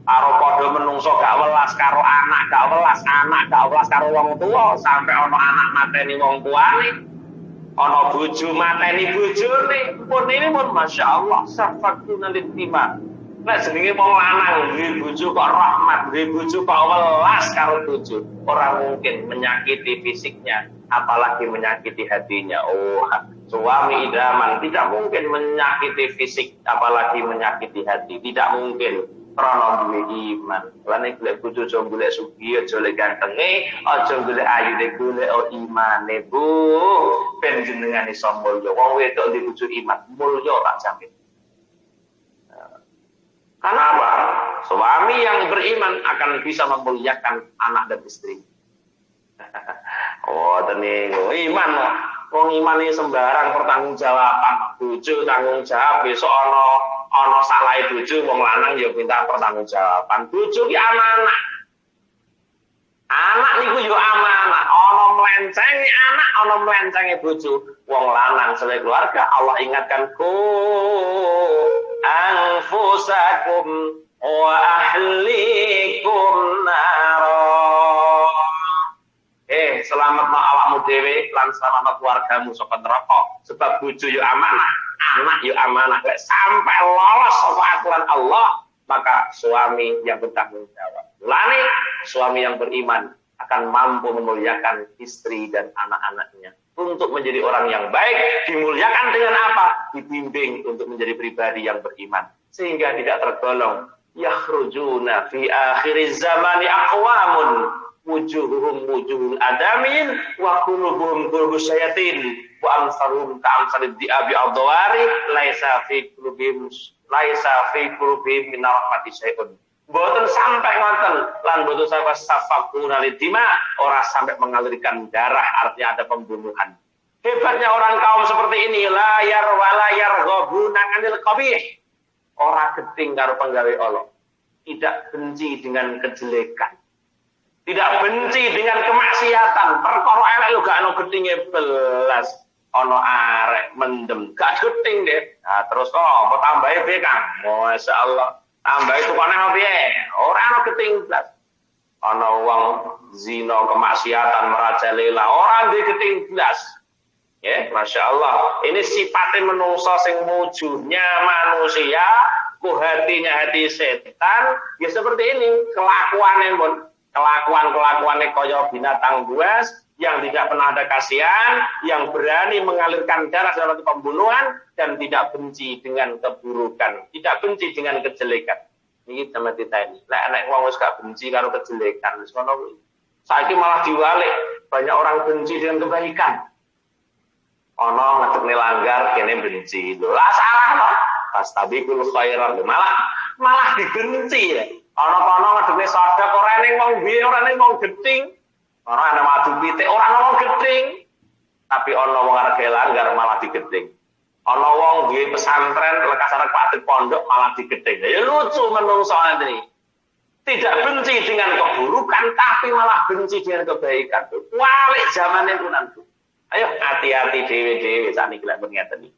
Karo padha menungso gak welas karo anak, gak welas karo wong tua, sampai ana anak mateni wong tuane, ana bojo mateni bojone. Pun ini pun masya Allah safakuna lidima. Nek jenenge wong lanang duwe bojo kok rahmat, duwe bojo kok welas karo bojo, ora mungkin menyakiti fisiknya, apalagi menyakiti hatinya. Suami idaman tidak mungkin menyakiti fisik, apalagi menyakiti hati, tidak mungkin. Karena duwe iman. Lan nek golek bojo aja golek sugih, aja golek gantenge, aja golek ayune, golek imane, Bu. Ben jenengan iso mulya. Wong wedok di bojo iman, mulya tak jamin. Karena apa? Suami yang beriman akan bisa memuliakan anak dan istri. Tening iman loh. Wong iman ini sembarang pertanggungjawaban. Bojo tanggung jawab, besok ana salahe bojo wong lanang ya minta pertanggungjawaban. Bojo ki amanah. Anak niku yo amanah. Ana mlencengi anak, ana mlencengi bojo. Wong lanang sebagai keluarga Allah ingatkan anfusakum wa ahlikum naro. Selamat awakmu dhewe lan selamat keluargamu saka neraka. Sebab bojo yo amanah, anak yo amanah. Lek sampai lolos saka aturan Allah, maka suami yang bertanggung jawab. Mulane suami yang beriman akan mampu memuliakan istri dan anak-anaknya. Untuk menjadi orang yang baik, dimuliakan dengan apa? Dibimbing untuk menjadi pribadi yang beriman. Sehingga tidak tergolong yakhrujuna fi akhiriz zamani aqwamun wujuhuhum wujuhul adamin wa qulubuhum qulubus syayatin wa amsaruhum ka'amsalid di'abi ad-dawari laisa fi qulubihim min rahmati syai'un. Mboten sampai ngoten lan mboten sampai safakuna lidima, ora sampai mengalirkan darah, artinya ada pembunuhan. Hebatnya orang kaum seperti ini, layar walayar ghabuna anil qabih. Ora geting karo penggawe Allah. Tidak benci dengan kejelekan. Tidak benci dengan kemaksiatan. Perkara elek lho gak ono getinge belas. Ono arek mendem, gak geting deh. Nah, terus apa tambahe piye, Kang? Masyaallah. Tambah itu kono piye? Ora ono geting belas. Ono wong zina kemaksiatan merajalela, ora duwe geting belas. Ya, Masya Allah. Ini sifatnya menungso sing wujudnya manusia, ku hatinya hati setan. Ya seperti ini kelakuannya pun. Kelakuan-kelakuannya kaya binatang buas yang tidak pernah ada kasihan, yang berani mengalirkan darah dalam pembunuhan dan tidak benci dengan keburukan, tidak benci dengan kejelekan. Ini sama kita ini. Lah anak wong wis gak benci karo kejelekan, wis ngono kuwi. Saiki malah diwalik, banyak orang benci dengan kebaikan. Ono ngecekne langgar kene benci. Lho lah salah loh. Fastabiqul khairat malah dibenci ya. Ana kono ngedene sodok ora ning wong piye, ora ning wong gedhing. Ora ana madu pitik, ora ana wong gedhing. Tapi ana wong arep langgar malah digedhing. Ana wong duwe pesantren lekas arep padet pondok malah digedhing. Ya lucu menungso ini. Tidak benci dengan keburukan tapi malah benci dengan kebaikan. Walik zamane kunanku. Ayo hati-hati dhewe-dhewe sakniki lek ngeten iki.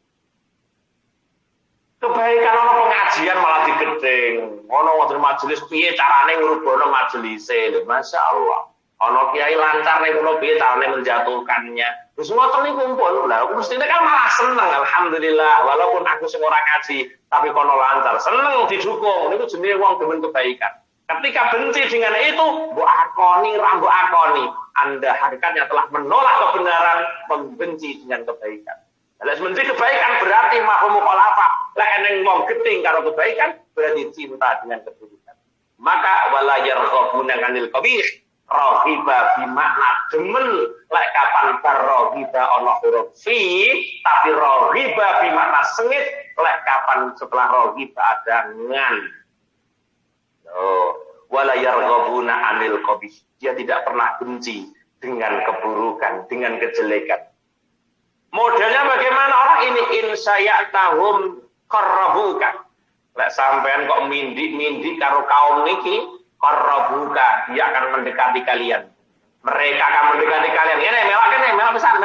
Kebaikan ana pengajian malah digedhing. Ana wonten majelis piye carane ngrubono majelise lho, masyaallah. Ana kiai lancar nek kula piye carane menjatuhkannya. Wis ngoten niku pun. Lah aku mestine kan malah seneng alhamdulillah walaupun aku sing ora ngaji tapi kono lancar. Seneng didukung niku jenenge wong demen kebaikan. Ketika benci dengan itu, mbok akoni, mbok akoni. Anda hakikatnya telah menolak kebenaran, membenci dengan kebaikan. Kalau benci kebaikan berarti mahum mukhalafah. Lah eneng wong gedeng karo kebaikan berarti cinta dengan keburukan. Maka wala yarghabuna 'anil qabih, raghiba bi makna demen lek kapan baraghiba ana huruf fi, tapi raghiba bi makna sengit lek kapan setelah raghiba ada ngan. Wala yarghabuna 'anil qabih. Dia tidak pernah benci dengan keburukan, dengan kejelekan. Modelnya bagaimana orang ini insayatahum qarrabuka. Lek sampean kok mindi karo kaum niki qarrabuka, dia akan mendekati kalian. Mereka akan mendekati kalian. Ngene melak pisan.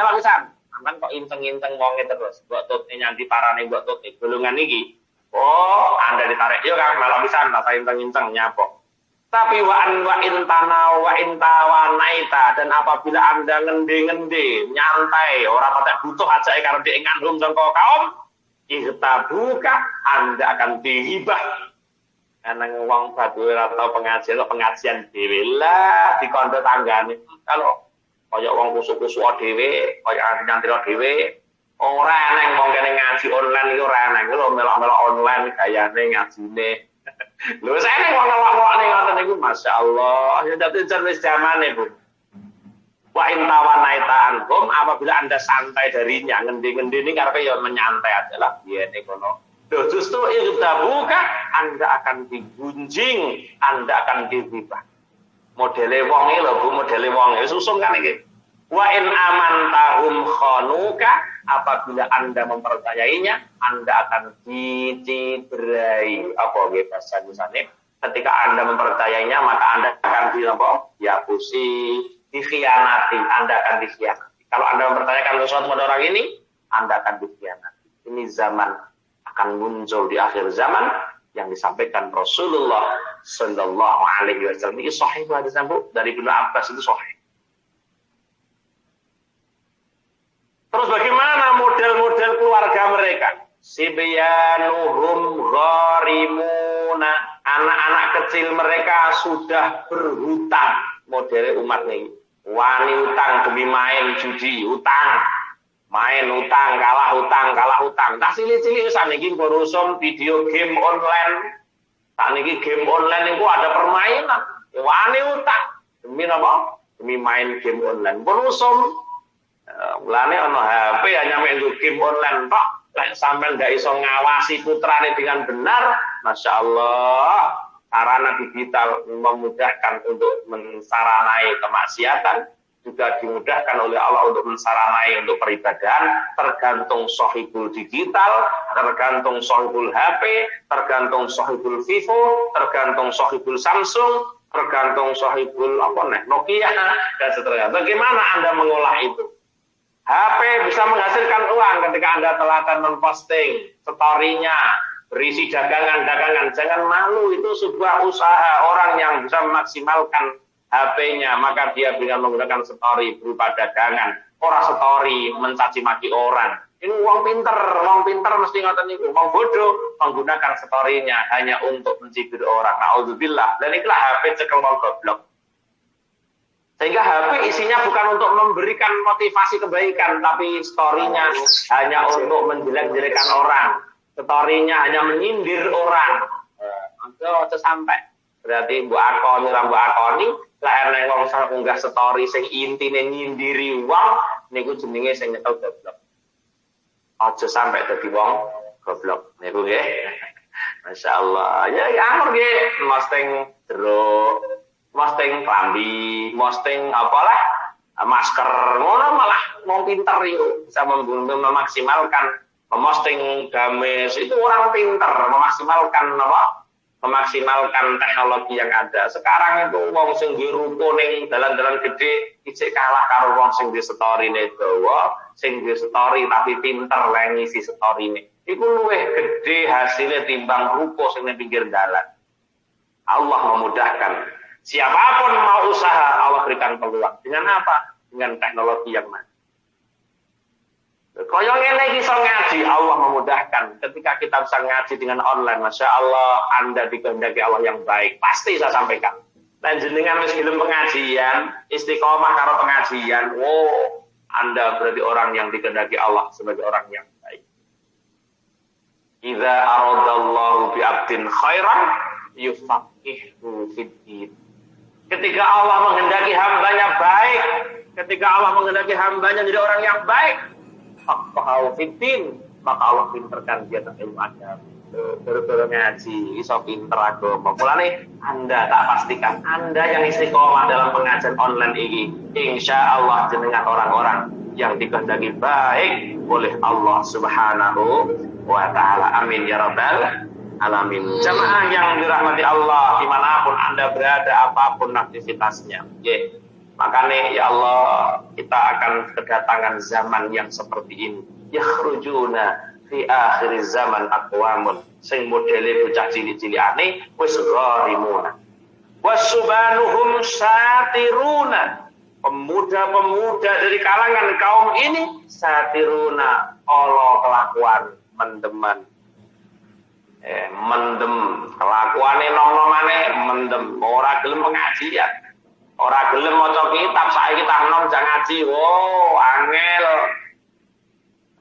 Sampean kok inteng-inteng wonge terus. Mbok tut nyanti parane mbok tut golongan niki. Oh, Anda ditarik. Yo Kang, melak pisan tak inteng-inteng nyapok. Tapi wa intawanaita, dan apabila Anda ngende-ngende, nyantai, orang pada butuh aja karena dia ngandung jangkau kaum, ihtabuka, Anda akan dihibah. Karena uang batu atau pengajian dewe lah di kondo tanggane. Kalau kayak uang kusuk-kusuk dewe, kayak nyantri dewe, orang neng mau kene ngaji online itu orang neng lo melok-melok online kayaknya ngajine. Lho saya nek wong-wong ning ngoten niku masyaallah ya dadi wis zamane Bu. Wa in tawanaita anhum, apabila Anda santai darinya ngendi-ngendi ini karepe ya menyantai aja lah biyen kono. Lho justru irtabuka Anda akan digunjing, Anda akan dihibah. Modele wong iki lho Bu, modele wong wis usung kan iki. Wa in amantahum khanuka, apabila Anda mempercayainya, Anda akan dicibrai. Apa nggih bahasa Indonesia? Ketika Anda mempercayainya, maka Anda akan diapusi, dikhianati, Anda akan dikhianati. Kalau Anda mempertanyakan sesuatu pada orang ini, Anda akan dikhianati. Ini zaman akan muncul di akhir zaman yang disampaikan Rasulullah Sallallahu Alaihi Wasallam. Ini sahih hadis dari Ibnu Abbas, itu sahih. Terus bagaimana model-model keluarga mereka? Sibyanuhum gharimuna. Anak-anak kecil mereka sudah berhutang. Model umat nih. Wani utang demi main judi, utang. Main utang, kalah utang. Tak cilik-cilik saniki ngurusum video game online. Saniki game online itu ada permainan. Wani utang. Demi apa? Demi main game online. Ngurusum. Mulane ana HP hanya main game online tok, lek sampean ndak iso ngawasi putrane dengan benar, Masya Allah, sarana digital memudahkan untuk mensaranai kemaksiatan, juga dimudahkan oleh Allah untuk mensaranai untuk peribadahan, tergantung sahibul digital, tergantung sahibul HP, tergantung sahibul Vivo, tergantung sahibul Samsung, tergantung sahibul Nokia dan seterusnya. Bagaimana Anda mengolah itu? HP bisa menghasilkan uang ketika Anda telaten memposting story-nya berisi dagangan-dagangan. Jangan malu, itu sebuah usaha orang yang bisa memaksimalkan HP-nya. Maka dia bisa menggunakan story berupa dagangan. Orang story mencaci maki orang. Ini uang pinter mesti ngoten niku. Wong bodoh menggunakan story-nya hanya untuk mencibir orang. Nauzubillah. Dan itulah HP cekel wong goblok. Sehingga HP isinya bukan untuk memberikan motivasi kebaikan, tapi story-nya hanya untuk menjelek-jelekan orang. Story-nya hanya menyindir orang. Itu sampai. Berarti mbok akoni, lah nek wong unggah story sing intine nyindiri wong, niku jenenge sing nyekel goblok. Aja sampai dadi wong goblok. Niku nggih. Masyaallah. Ya amur nggih, posting jeruk, posting klambi, posting apalah masker, ngono malah mau pinter yuk bisa memaksimalkan memosting gamis itu orang pinter memaksimalkan apa? Memaksimalkan teknologi yang ada. Sekarang itu wong sing di ruko ning dalan-dalan gede ijek kalah karo wong sing di story-ne dawa, sing di story tapi pinter lah ngisi story-ne. Iku luwih gede hasilnya timbang ruko sing ning pinggir dalan. Allah memudahkan. Siapapun mau usaha, Allah berikan peluang. Dengan apa? Dengan teknologi yang mana? Kaya ngene iki iso ngaji, Allah memudahkan. Ketika kita bisa ngaji dengan online, Masya Allah, Anda dikehendaki Allah yang baik. Pasti saya sampaikan. Dan jenengan wis gelem pengajian, istiqomah karo pengajian, wow, Anda berarti orang yang dikehendaki Allah sebagai orang yang baik. Idza aradallahu bi 'abdin khairan yufaqihu fid-din. Ketika Allah menghendaki hambanya baik, ketika Allah menghendaki hambanya jadi orang yang baik, faqahu fiddin, maka Allah pinterkan dia tentang ilmu agama. Gara-gara ngaji, iso pinter agama. Mulane Anda tak pastikan Anda yang istiqomah dalam pengajian online ini, insya Allah jenengan orang-orang yang dikehendaki baik oleh Allah Subhanahu wa Ta'ala. Amin ya rabbal alamin. Jamaah yang dirahmati Allah, dimanapun Anda berada, apapun aktivitasnya. Makanya ya Allah, kita akan kedatangan zaman yang seperti ini. Yakhrujuna fi akhir zaman aqwamun. Sing modele bocah cilik-cilikane wis gharimuna. Wasubanuhum satiruna. Pemuda-pemuda dari kalangan kaum ini satiruna, Allah kelakuan mendeman. Mendem kelakuane nom-nomane mendem, ora gelem pengajian. Ora gelem maca kitab, saiki tak nom jang ngaji. Wow, angel.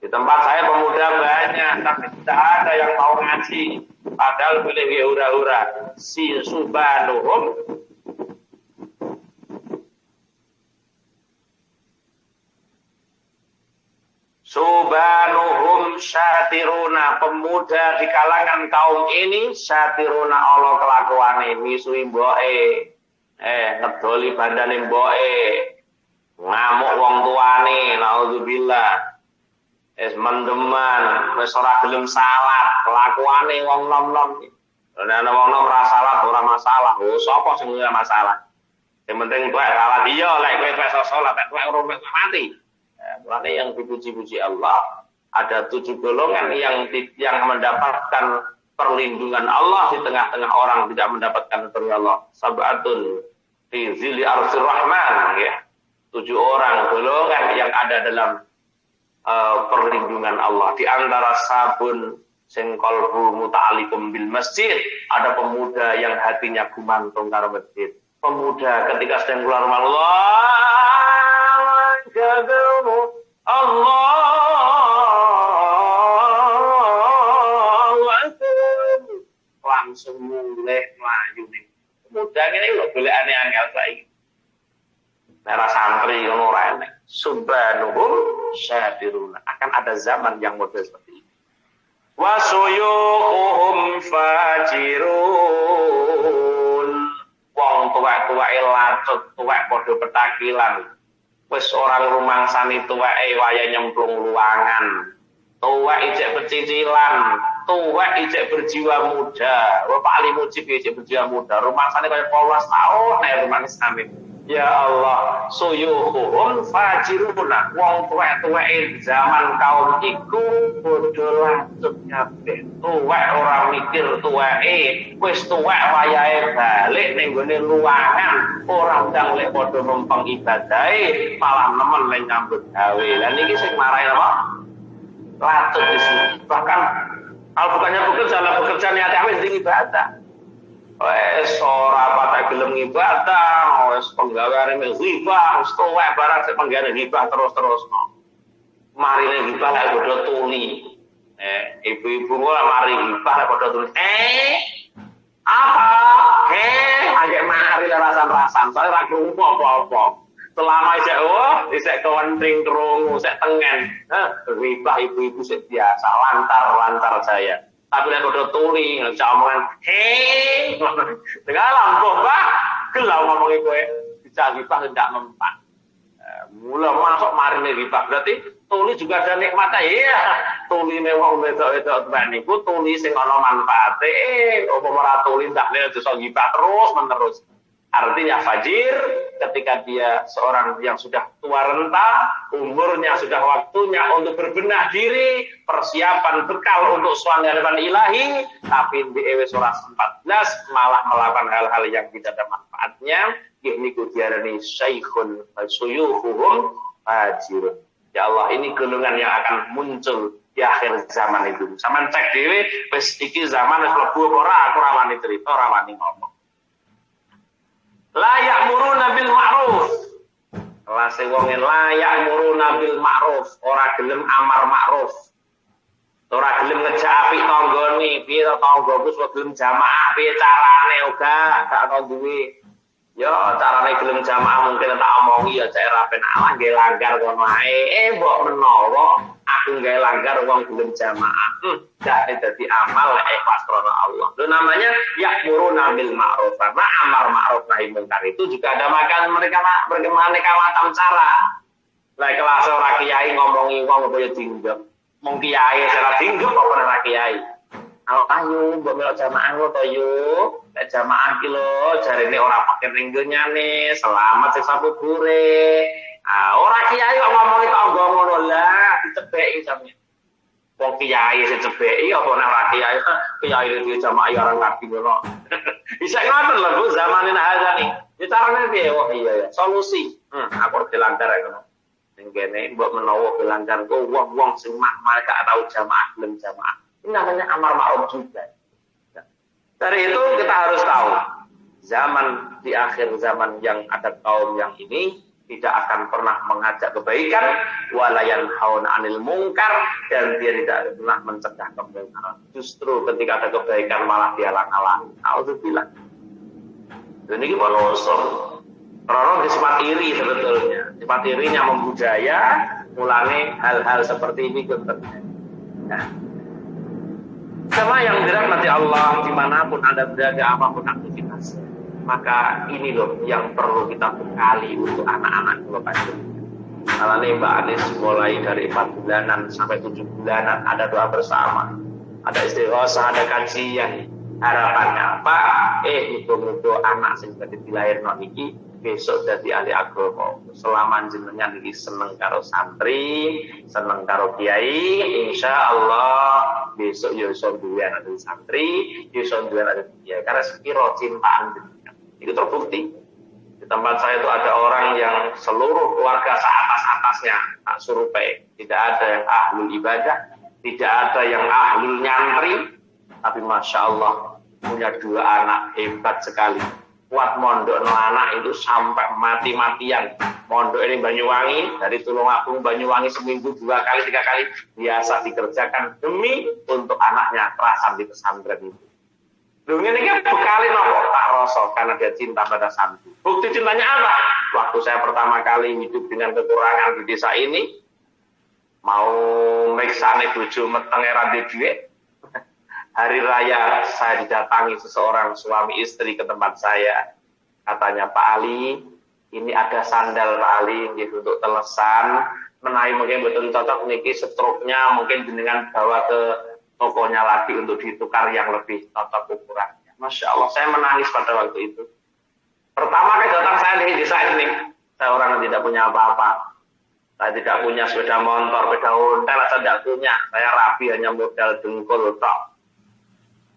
Di tempat saya pemuda banyak, tapi tidak ada yang mau ngaji. Padahal pilih hura-hura. Si subanuhum syatiruna, pemuda di kalangan kaum ini syatiruna Allah kelakuane misui mboke. Ngedoli bandane mboke, ngamuk wong tuane, naudzubillah. Es mendeman, wis ora gelem salat, kelakuane wong nom-nom. Nek ana wong nom ora salat ora masalah. Oh, sapa sing ora masalah? Yang penting kowe salat iya, lek kowe wis salat, kowe ora mati. Mulane yang dipuji-puji Allah, ada 7 golongan yang mendapatkan perlindungan Allah di tengah-tengah orang tidak mendapatkan perlindungan Allah. Sab'atun fi zilli arsir rahman, ya. 7 orang golongan yang ada dalam perlindungan Allah. Di antara sabun sing qalbu muta'alliqum bil masjid, ada pemuda yang hatinya gumantung karo masjid. Pemuda ketika sedang keluar rumah Allah langsung mulai melayu nih. Pemuda ini lho golekane angel saiki. Merah santri ngono ora enek. Subhanuhum syadiruna. Akan ada zaman yang model seperti ini. Wasuyuhum fajirun. Wong tuwek-tuweke lacut, tuwek padha petakilan. Wis orang rumangsani tuweke waya nyemplung luangan. Tuwek ijek pecicilan, tuwek ijek berjiwa muda. Bapak Ali Mujib ijek berjiwa muda. Rumangsane kaya 12 tahun nek rumangsane. Ya Allah, suyuhum fajiruna. Wong tuwek-tuweke zaman kaum iku padha lacut kabeh. Tuwek ora mikir tuweke, wis tuwek wayahe balik ning gone luangan, ora ndang lek padha numpang ibadahe, malah nemen lek nyambut gawe. Lah niki sing marahi apa? Lacut di sini. Bahkan kalau bukannya bekerja niate wis ning ibadah. Wes ora patek gelem ngibadah, wes penggaweane ghibah, wis tuwek barang sing penggaweane ghibah terus-terusno. Marine ghibah lek padha tuli. Ibu-ibu ora mari ghibah lek padha tuli. Apa? Agek mari rasan-rasan, soalnya ra krungu apa-apa. Selama isek kewenting krungu, isek tengen. Ghibah ibu-ibu sik biasa, lantar saya. Tapi lek udah tuli ngajak omongan, hei, dengan lampuh bah, gelau ngomongin kowe, bisa gibah tidak mempan. Mula masuk mari gibah berarti tuli juga ada nikmatnya, iya. Tuli wong wedok-wedok niku tuli sing ana manfaate, apa ora tuli ndak nek iso gibah terus menerus. Artinya fajir ketika dia seorang yang sudah tua renta, umurnya sudah waktunya untuk berbenah diri, persiapan bekal untuk soal hadapan ilahi, tapi di ewes 14 malah melakukan hal-hal yang tidak ada manfaatnya. Ini kudiarani syaikhun suyuhuhum fajirun. Ya Allah, ini golongan yang akan muncul di akhir zaman itu. Sampeyan cek dhewe wis iki zaman wis mlebu ora, aku ora wani cerita, ora wani ngomong. La ya'muruna bil ma'ruf. Lase wong la ya'muruna bil ma'ruf, ora gelem amar ma'ruf. Ora gelem ngejak apik tanggane, piye to tanggoku wis gelem jamaah, piye carane uga gak ono duwe. Yo carane gelem jamaah mungkin tak omongi ya cek ra ben alah nggih langgar kono ae. Mbok menawa aku nggih langgar wong gelem jamaah. Gak dadi amal ikhlas karena Allah. Itu namanya ya'muruna bil ma'ruf. Karena amar ma'ruf nahi munkar itu juga ada mereka macam cara. Lah kelas ora kiai ngomongi wong apa ya dinggep. Mung kiai cara dinggep apa ora kiai. Ayo mbok melok jamaah lo to yo. Nek jamaah ki lho jarene ora pakai ringgenyane, selamat sing sabubure. Ora kiai kok ngomongi tangga ngono lah, dicebeki sampe. Wong kiai sing cebeki apa nek ora kiai iki jamaah ora ngerti ngono. Bisa ngoten lho Bu zamane ada nih. Ya carane piye? Oh iya ya, solusi. Aku dilanggar ngono. Ning kene mbok menawa dilanggar ku wong-wong sing mereka tahu jamaah belum jamaah. Ini namanya amar ma'ruf juga. Dari itu kita harus tahu zaman di akhir zaman yang ada kaum yang ini tidak akan pernah mengajak kebaikan, walayan haun anil mungkar, dan dia tidak pernah mencegah kemungkaran. Justru ketika ada kebaikan malah dia halang-halangi. Alhamdulillah. Ini baloso. Karena sifat iri sebetulnya. Sifat irinya membudaya, mulane hal-hal seperti ini terjadi. Nah, sama yang dirahmati Allah dimanapun Anda berada, apapun aktivitasnya, maka ini loh yang perlu kita bekali untuk anak-anak Bapak Ibu. Kalau Mbak Anis mulai dari 4 bulanan sampai 7 bulanan ada doa bersama, ada istighosah, ada kajian. Harapannya apa? Mudah-mudahan anak sing dadi dilahirno niki besok dadi ahli agama. Selama jenengan iki seneng karo santri, seneng karo kiai, insyaallah besok ya iso duwe anak santri, ya iso duwe anak kiai. Karena sekira cintaan jenengan. Itu terbukti. Di tempat saya itu ada orang yang seluruh keluarga seatas-atasnya tak survei. Tidak ada yang ahlul ibadah, tidak ada yang ahlul nyantri, tapi Masya Allah punya 2 anak hebat sekali. Kuat mondok no anak itu sampai mati-matian. Mondok ini Banyuwangi, dari Tulungagung Banyuwangi seminggu 2 kali 3 kali biasa dikerjakan demi untuk anaknya terasan di pesantren itu. Dunia ini kan bekali nopo tak rasa karena dia cinta pada santri. Bukti cintanya apa? Waktu saya pertama kali hidup dengan kekurangan di desa ini, mau meksane bojo meteng era duit. Hari raya saya didatangi seseorang suami istri ke tempat saya. Katanya, Pak Ali, ini ada sandal Pak Ali untuk telesan. Menawi mungkin betul cocok niki struknya mungkin jenengan bawa ke tokonya lagi untuk ditukar yang lebih cocok ukurannya. Masya Allah, saya menangis pada waktu itu. Pertama kali datang saya di desa ini, saya orang yang tidak punya apa-apa. Saya tidak punya sepeda motor, sepeda ontel, saya tidak punya. Saya rapi hanya modal dengkul tok.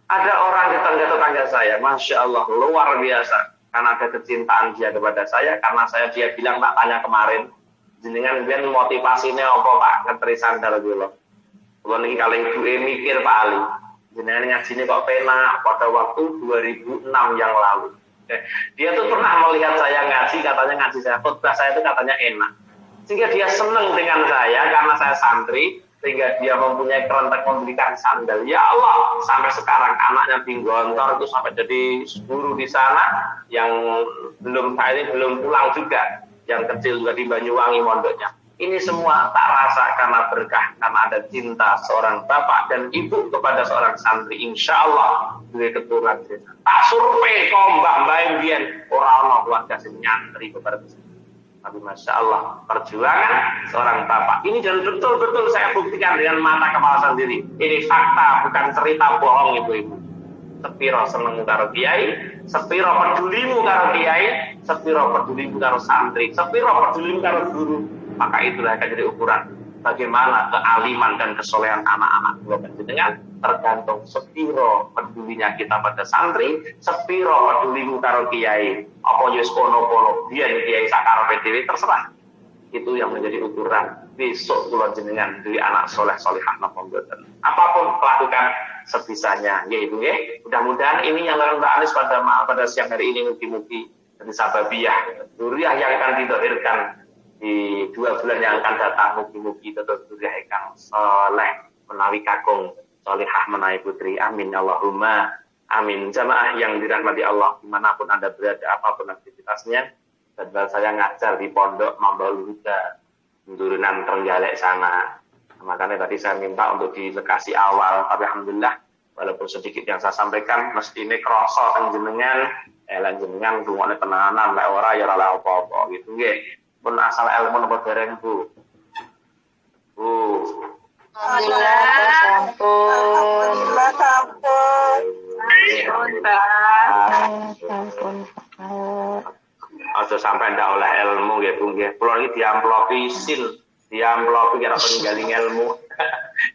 Ada orang di tetangga saya, Masya Allah, luar biasa. Karena ada kecintaan dia kepada saya, karena dia bilang, Pak, tanya kemarin, jenengan biar motivasinya apa Pak, ngeteri sandal dulu. Kalau ini kalau ibu mikir Pak Ali, jenengan ngajinya kok pena pada waktu 2006 yang lalu. Dia tuh pernah melihat saya ngaji, katanya ngaji saya, khutbah saya itu katanya enak. Sehingga dia senang dengan saya, karena saya santri, sehingga dia mempunyai kerentek memberikan sandal. Ya Allah, sampai sekarang anaknya di Gontor itu sampai jadi guru di sana, yang belum pulang juga, yang kecil juga di Banyuwangi mondoknya. Ini semua tak rasa karena berkah, karena ada cinta seorang bapak dan ibu kepada seorang santri. Insya Allah duwe keturunan. Tak survei kok mbak biyen ora ono keluarga sing nyantri kepada. Tapi Masya Allah, perjuangan seorang bapak ini dan betul-betul saya buktikan dengan mata kepala sendiri. Ini fakta, bukan cerita bohong ibu-ibu. Sepiro seneng karo kiai, sepiro pedulimu karo kiai, sepiro pedulimu karo santri, sepiro pedulimu karo guru. Maka itulah akan jadi ukuran bagaimana kealiman dan kesolehan anak-anak dua panjenengan tergantung sepiro pedulinya kita pada santri, sepiro pedulimu karo kiai. Apa yus kono dia kiai sakarepe dhewe terserah. Itu yang menjadi ukuran besok kula jenengan duwe anak soleh solihah napa mboten. Apapun lakukan sebisanya, ya Ibu ya. Mudah-mudahan ini yang akan Mbak Anis pada siang hari ini mugi-mugi dari sababiyah duriah yang akan didahirkan di 2 bulan yang akan datang, mugi-mugi tetap duriah ingkang soleh menawi kakung solihah menawi putri. Amin Allahumma amin. Jamaah yang dirahmati Allah dimanapun Anda berada, apapun aktivitasnya, dan saya ngajar di pondok Mambaul Huda Turunan Trenggalek sana. Makanya tadi saya minta untuk di lokasi awal, tapi alhamdulillah walaupun sedikit yang saya sampaikan mesti ini kroso panjenengan jenengan rungokne tenanan lek ora ya ora apa-apa gitu nggih. Pun asal ilmu napa dereng Bu. Alhamdulillah sampun. Aja sampai ndak oleh ilmu nggih Bu nggih. Kula iki diamplopi isin, diamplopi kira peninggaling ilmu.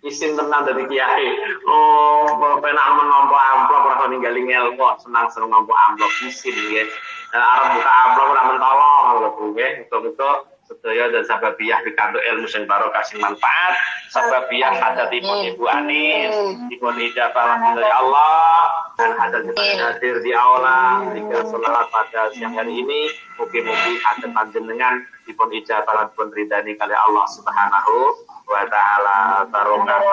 Isin tenan dadi kiai. Oh, penak menompo amplop ora ninggaling ilmu, senang-seneng nampa amplop isin nggih. Arep buka amplop ora mentolong lho Bu nggih. Muga-muga sedaya dan sababiyah pikantuk ilmu sing barokah sing manfaat, sababiyah hadatipun Ibu Anis, dipun ijabah dari Allah, dan hadat hadir di aula jika salat pada siang hari ini, mugi-mugi hadat panjenengan dipun ijabah dipun ridani kali Allah Subhanahu wa taala. Barokah.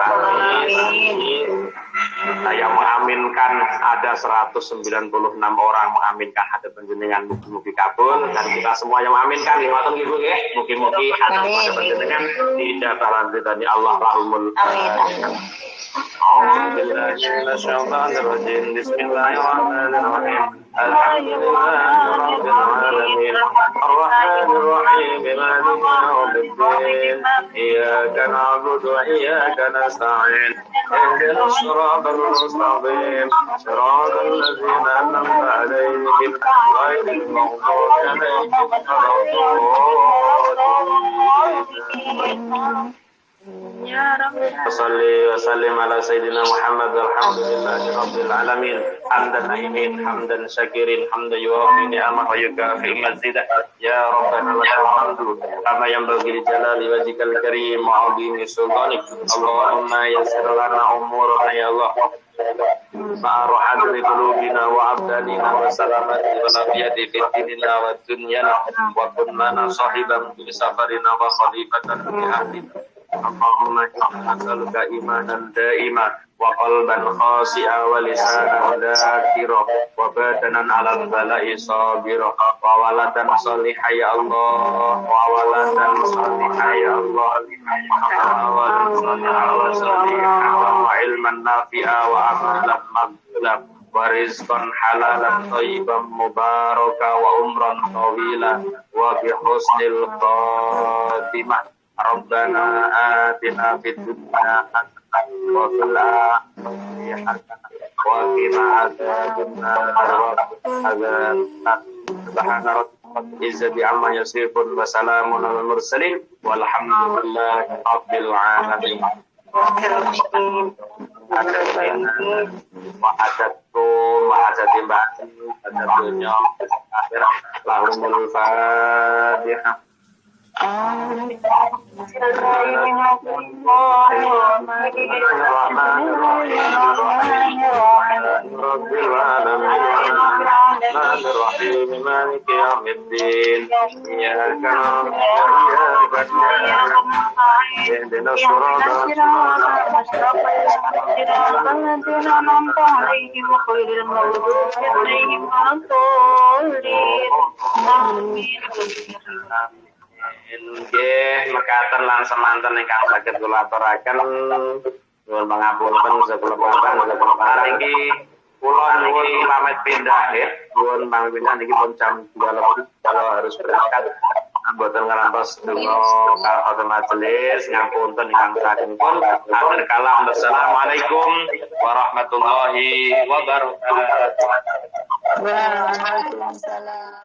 Saya mengaminkan ada 196 orang mengaminkan hadat panjenengan, mugi-mugi kabul, dan kita semua yang mengaminkan di waktu Ibu nggih. Mugi-mugi hadat panjenengan diijabah lan ridani Allah lahumul amin. Bismillahirrahmanirrahim. Alhamdulillahirabbil alamin. Arrahmanirrahim. Maliki yaumiddin. Iyyaka na'budu wa iyyaka nasta'in. Ihdinas siratal mustaqim. Siratal ladzina an'amta 'alaihim ghairil maghdubi 'alaihim waladdallin. Salli wa sallim ala sayyidina Muhammad walhamdulillahi rabbil alamin. Hamdan naimin, hamdan syakirin, hamdan yuwafi ni'amah wa yukafi mazidah. Ya Rabbana lakal hamdu kama yanbaghi li jalali wajhikal karim wa 'azimi sultanik. Allahumma yassir lana umurana ya Allah. Ma'arahad li qulubina wa abdanina wa salamati wa nafiyati fi dinina wa dunyana wa kun lana sahiban fi safarina wa khalifatan fi ahlina. Allahumma as'aluka imanan daima wa qalban khashi'a wa lisanan dzakira wa badanan 'alal bala'i sabira wa waladan salihah ya Allah wa waladan salihah ya Allah wa waladan salihah wa ilman nafi'a wa amalan maqbulan wa rizqan halalan thayyiban mubaraka wa umran tawila wa bi husnil khatimah. Rabbana atina fid dunya hasanah wa fil akhirati hasanah wa qina adzabannar. Subhana rabbika izzati amma yasifun wa salamun alal mursalin walhamdulillahi rabbil alamin. Lahumul Fatihah. Bismillahirrahmanirrahim. Maliki yaumiddin. Iyyaka na'budu wa iyyaka nasta'in. Ihdinas siratal mustaqim. Nggih, mekaten lan semanten ingkang saged kula aturaken nyuwun pangapunten sekula niki kula nyuwun pamit pindah nggih. Nyuwun pamit pindah niki pun jam 2 lebih kalau harus berangkat. Mboten ngerantos donga karo majelis ngapunten ingkang saking pun akhir kalam. Wassalamualaikum warahmatullahi wabarakatuh. Waalaikumsalam.